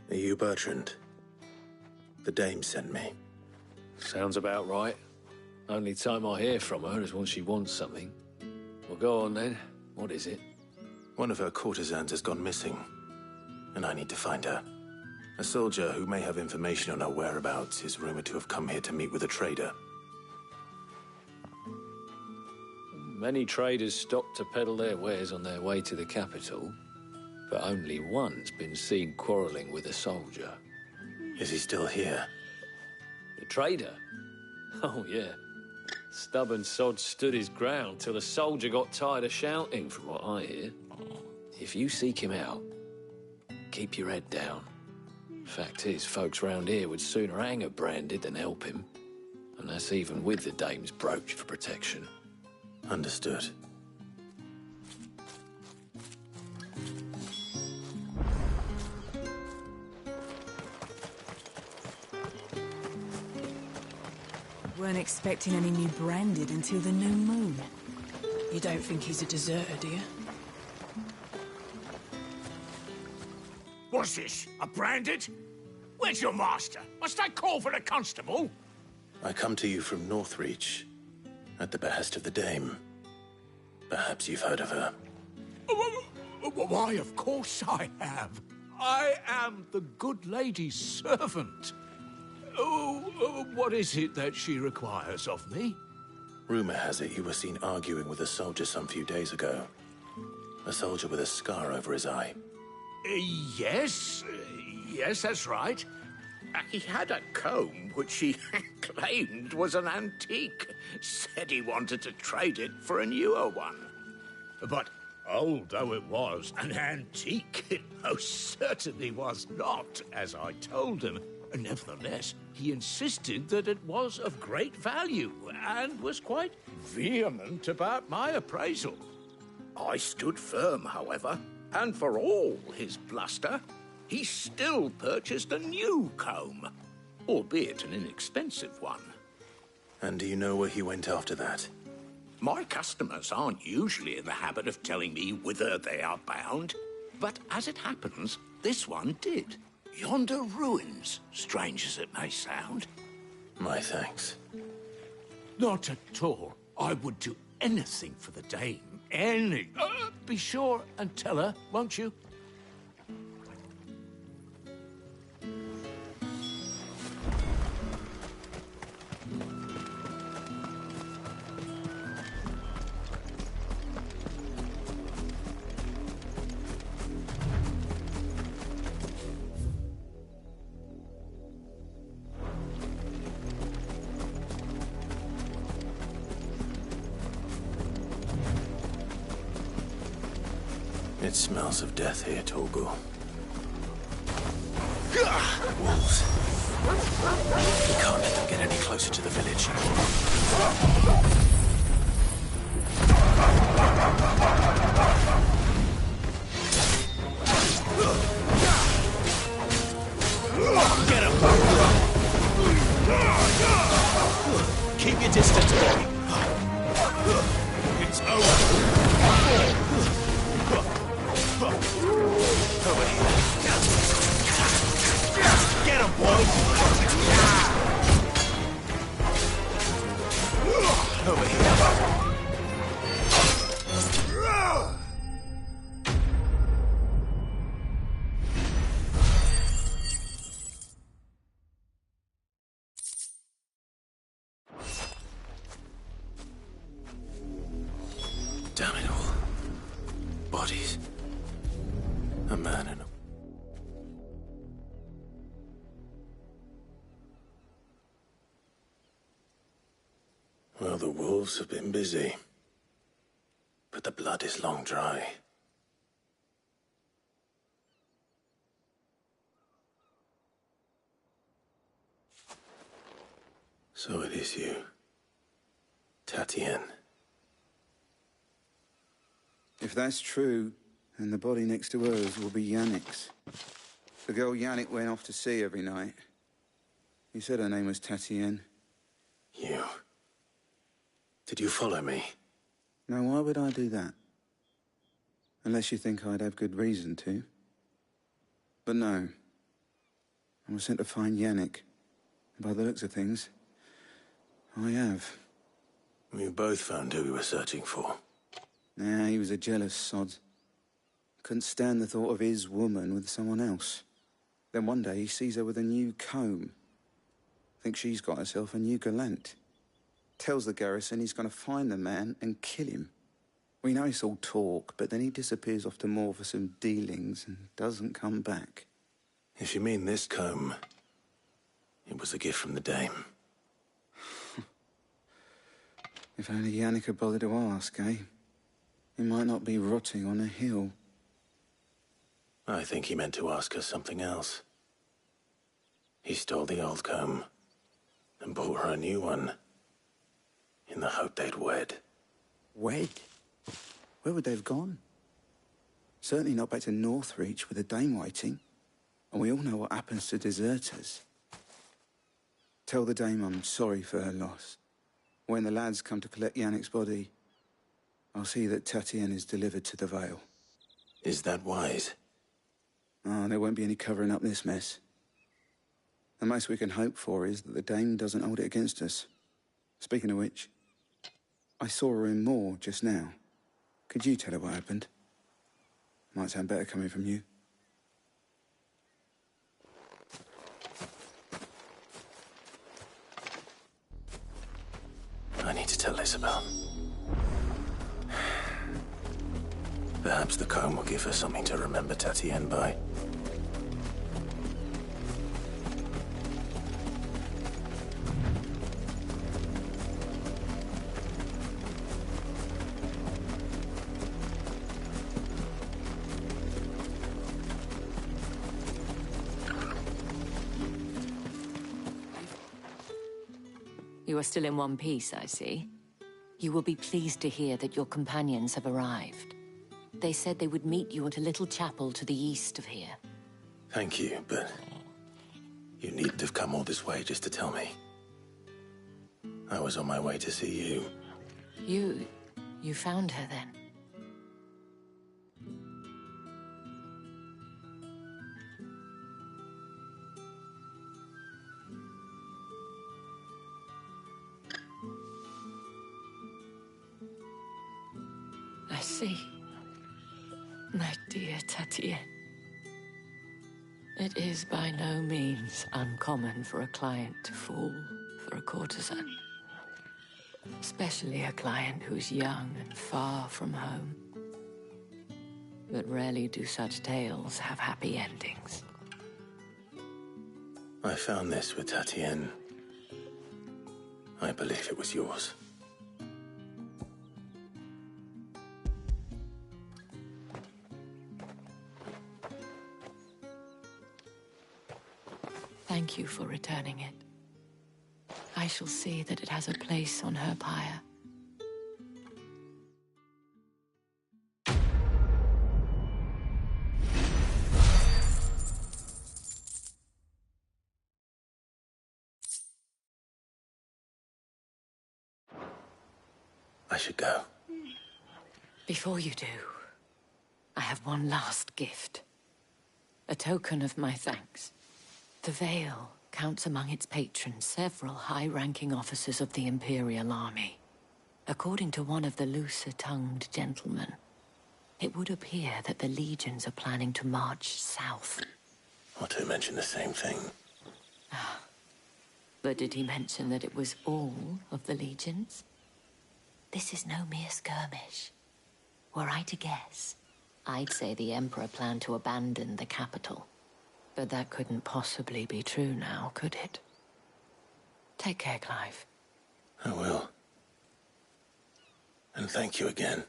Are you Bertrand? The dame sent me. Sounds about right. Only time I hear from her is when she wants something. Well, go on then. What is it? One of her courtesans has gone missing, and I need to find her. A soldier who may have information on her whereabouts is rumored to have come here to meet with a trader. Many traders stop to peddle their wares on their way to the capital, but only one's been seen quarrelling with a soldier. Is he still here? The trader? Oh, yeah. Stubborn sod stood his ground till the soldier got tired of shouting, from what I hear. If you seek him out, keep your head down. Fact is, folks round here would sooner hang a Branded than help him. And that's even with the dame's brooch for protection. Understood. Weren't expecting any new Branded until the new moon. You don't think he's a deserter, do you? What's this? A Branded? Where's your master? Must I call for a constable? I come to you from Northreach, at the behest of the dame. Perhaps you've heard of her. Why, of course I have. I am the good lady's servant. What is it that she requires of me? Rumor has it you were seen arguing with a soldier some few days ago. A soldier with a scar over his eye. Yes. Yes, that's right. He had a comb which he claimed was an antique. Said he wanted to trade it for a newer one. But although it was an antique, it most certainly was not, as I told him. Nevertheless, he insisted that it was of great value and was quite vehement about my appraisal. I stood firm, however, and for all his bluster, he still purchased a new comb, albeit an inexpensive one. And do you know where he went after that? My customers aren't usually in the habit of telling me whither they are bound, but as it happens, this one did. Yonder ruins, strange as it may sound. My thanks. Not at all. I would do anything for the dame. Any. Be sure and tell her, won't you? It smells of death here, Torgal. Wolves. We can't let them get any closer to the village. Get him! Keep your distance, boy. It's over. Over here. Get him, boy! Over here. Damn it all. Bodies. A man and a... Well, the wolves have been busy. But the blood is long dry. So it is you. Tatienne. If that's true, then the body next to hers will be Yannick's. The girl Yannick went off to see every night. You said her name was Tatienne. You. Did you follow me? Now, why would I do that? Unless you think I'd have good reason to. But no. I was sent to find Yannick. And by the looks of things, I have. We both found who we were searching for. Nah, he was a jealous sod. Couldn't stand the thought of his woman with someone else. Then one day he sees her with a new comb. Thinks she's got herself a new gallant. Tells the garrison he's going to find the man and kill him. We know it's all talk, but then he disappears off to Moor for some dealings and doesn't come back. If you mean this comb, it was a gift from the dame. If only Yannick had bothered to ask, eh? He might not be rotting on a hill. I think he meant to ask her something else. He stole the old comb and bought her a new one in the hope they'd wed. Wed? Where would they have gone? Certainly not back to Northreach with the dame waiting. And we all know what happens to deserters. Tell the dame I'm sorry for her loss. When the lads come to collect Yannick's body, I'll see that Tatienne is delivered to the Vale. Is that wise? Oh, there won't be any covering up this mess. The most we can hope for is that the dame doesn't hold it against us. Speaking of which, I saw her in Moor just now. Could you tell her what happened? Might sound better coming from you. need to tell Isabel. Perhaps the comb will give her something to remember Tatienne by. You are still in one piece, I see. You will be pleased to hear that your companions have arrived. They said they would meet you at a little chapel to the east of here. Thank you, but you needn't have come all this way just to tell me. I was on my way to see you. You found her then? I see. My dear Tatienne. It is by no means uncommon for a client to fall for a courtesan. Especially a client who's young and far from home. But rarely do such tales have happy endings. I found this with Tatienne. I believe it was yours. Thank you for returning it. I shall see that it has a place on her pyre. I should go. Before you do, I have one last gift. A token of my thanks. The Vale counts among its patrons several high-ranking officers of the Imperial Army. According to one of the looser-tongued gentlemen, it would appear that the legions are planning to march south. Otto mentioned the same thing. But did he mention that it was all of the legions? This is no mere skirmish. Were I to guess, I'd say the Emperor planned to abandon the capital. But that couldn't possibly be true now, could it? Take care, Clive. I will. And thank you again.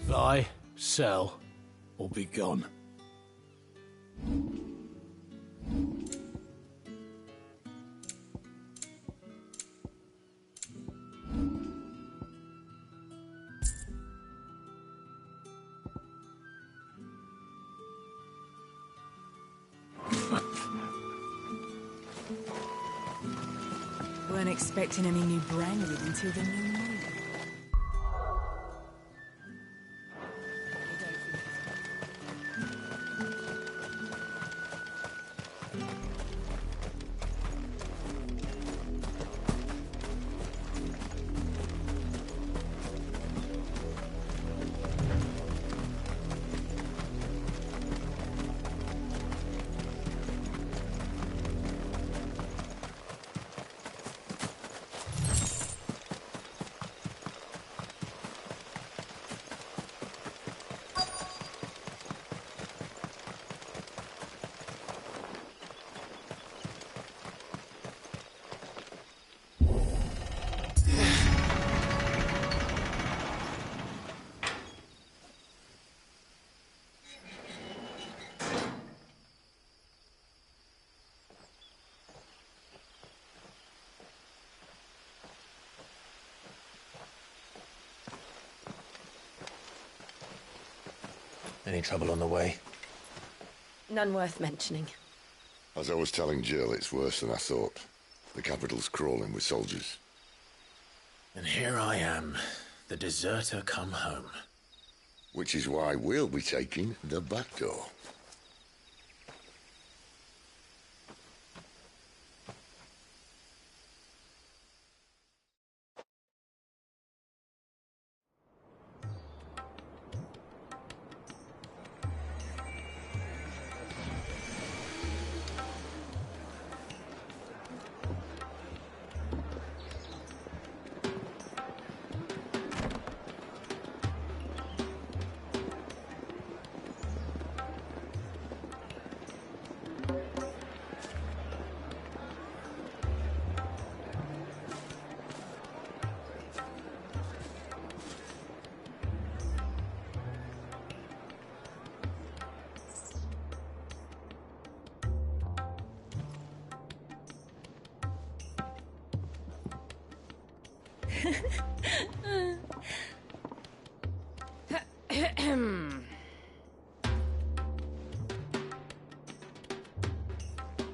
Buy, sell, or be gone. Weren't expecting any new branded until the new moon. Any trouble on the way? None worth mentioning. As I was telling Jill, it's worse than I thought. The capital's crawling with soldiers. And here I am, the deserter come home. Which is why we'll be taking the back door.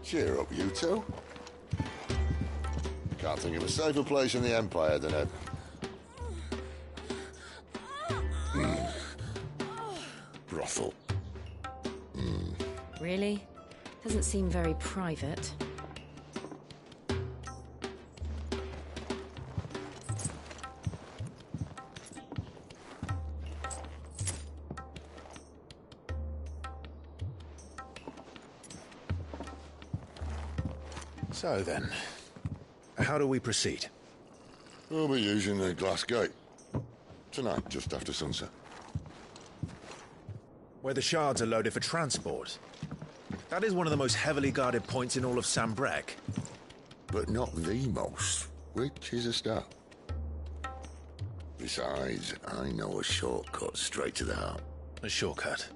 Cheer up, you two. Can't think of a safer place in the Empire than a... brothel. Really? Doesn't seem very private. So then, how do we proceed? We'll be using the glass gate. Tonight, just after sunset. Where the shards are loaded for transport. That is one of the most heavily guarded points in all of Sambrec. But not the most, which is a start. Besides, I know a shortcut straight to the heart. A shortcut?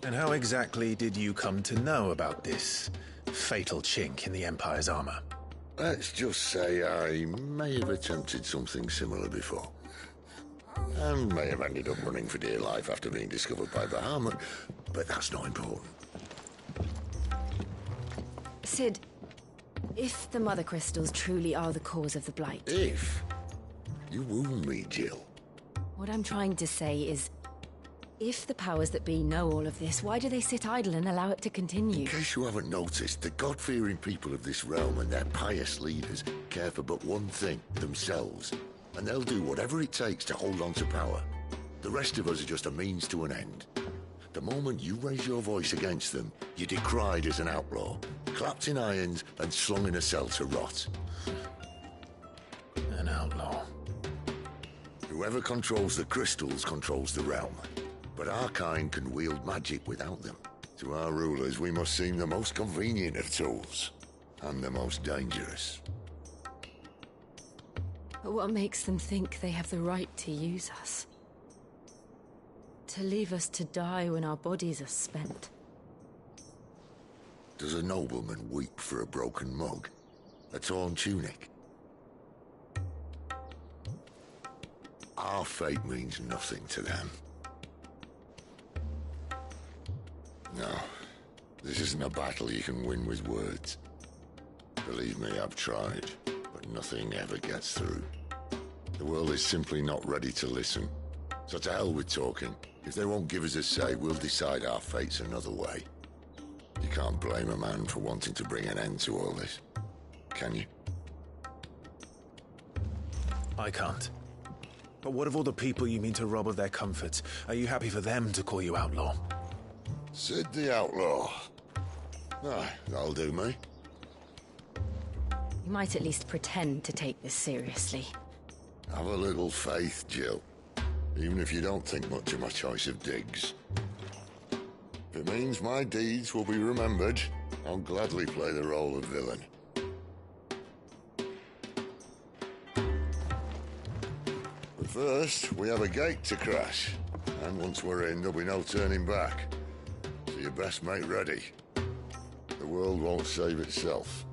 And how exactly did you come to know about this fatal chink in the Empire's armor? Let's just say I may have attempted something similar before. And may have ended up running for dear life after being discovered by Bahamut, but that's not important. Sid, if the Mother Crystals truly are the cause of the Blight... If? You wound me, Jill. What I'm trying to say is, if the powers that be know all of this, why do they sit idle and allow it to continue? In case you haven't noticed, the God-fearing people of this realm and their pious leaders care for but one thing, themselves. And they'll do whatever it takes to hold on to power. The rest of us are just a means to an end. The moment you raise your voice against them, you're decried as an outlaw, clapped in irons and slung in a cell to rot. An outlaw. Whoever controls the crystals controls the realm. But our kind can wield magic without them. To our rulers, we must seem the most convenient of tools. And the most dangerous. But what makes them think they have the right to use us? To leave us to die when our bodies are spent? Does a nobleman weep for a broken mug? A torn tunic? Our fate means nothing to them. No, this isn't a battle you can win with words. Believe me, I've tried, but nothing ever gets through. The world is simply not ready to listen. So to hell with talking. If they won't give us a say, we'll decide our fates another way. You can't blame a man for wanting to bring an end to all this, can you? I can't. But what of all the people you mean to rob of their comforts? Are you happy for them to call you outlaw? Sid the Outlaw. Aye, that'll do me. You might at least pretend to take this seriously. Have a little faith, Jill. Even if you don't think much of my choice of digs. If it means my deeds will be remembered, I'll gladly play the role of villain. But first, we have a gate to crash. And once we're in, there'll be no turning back. So you best make ready. The world won't save itself.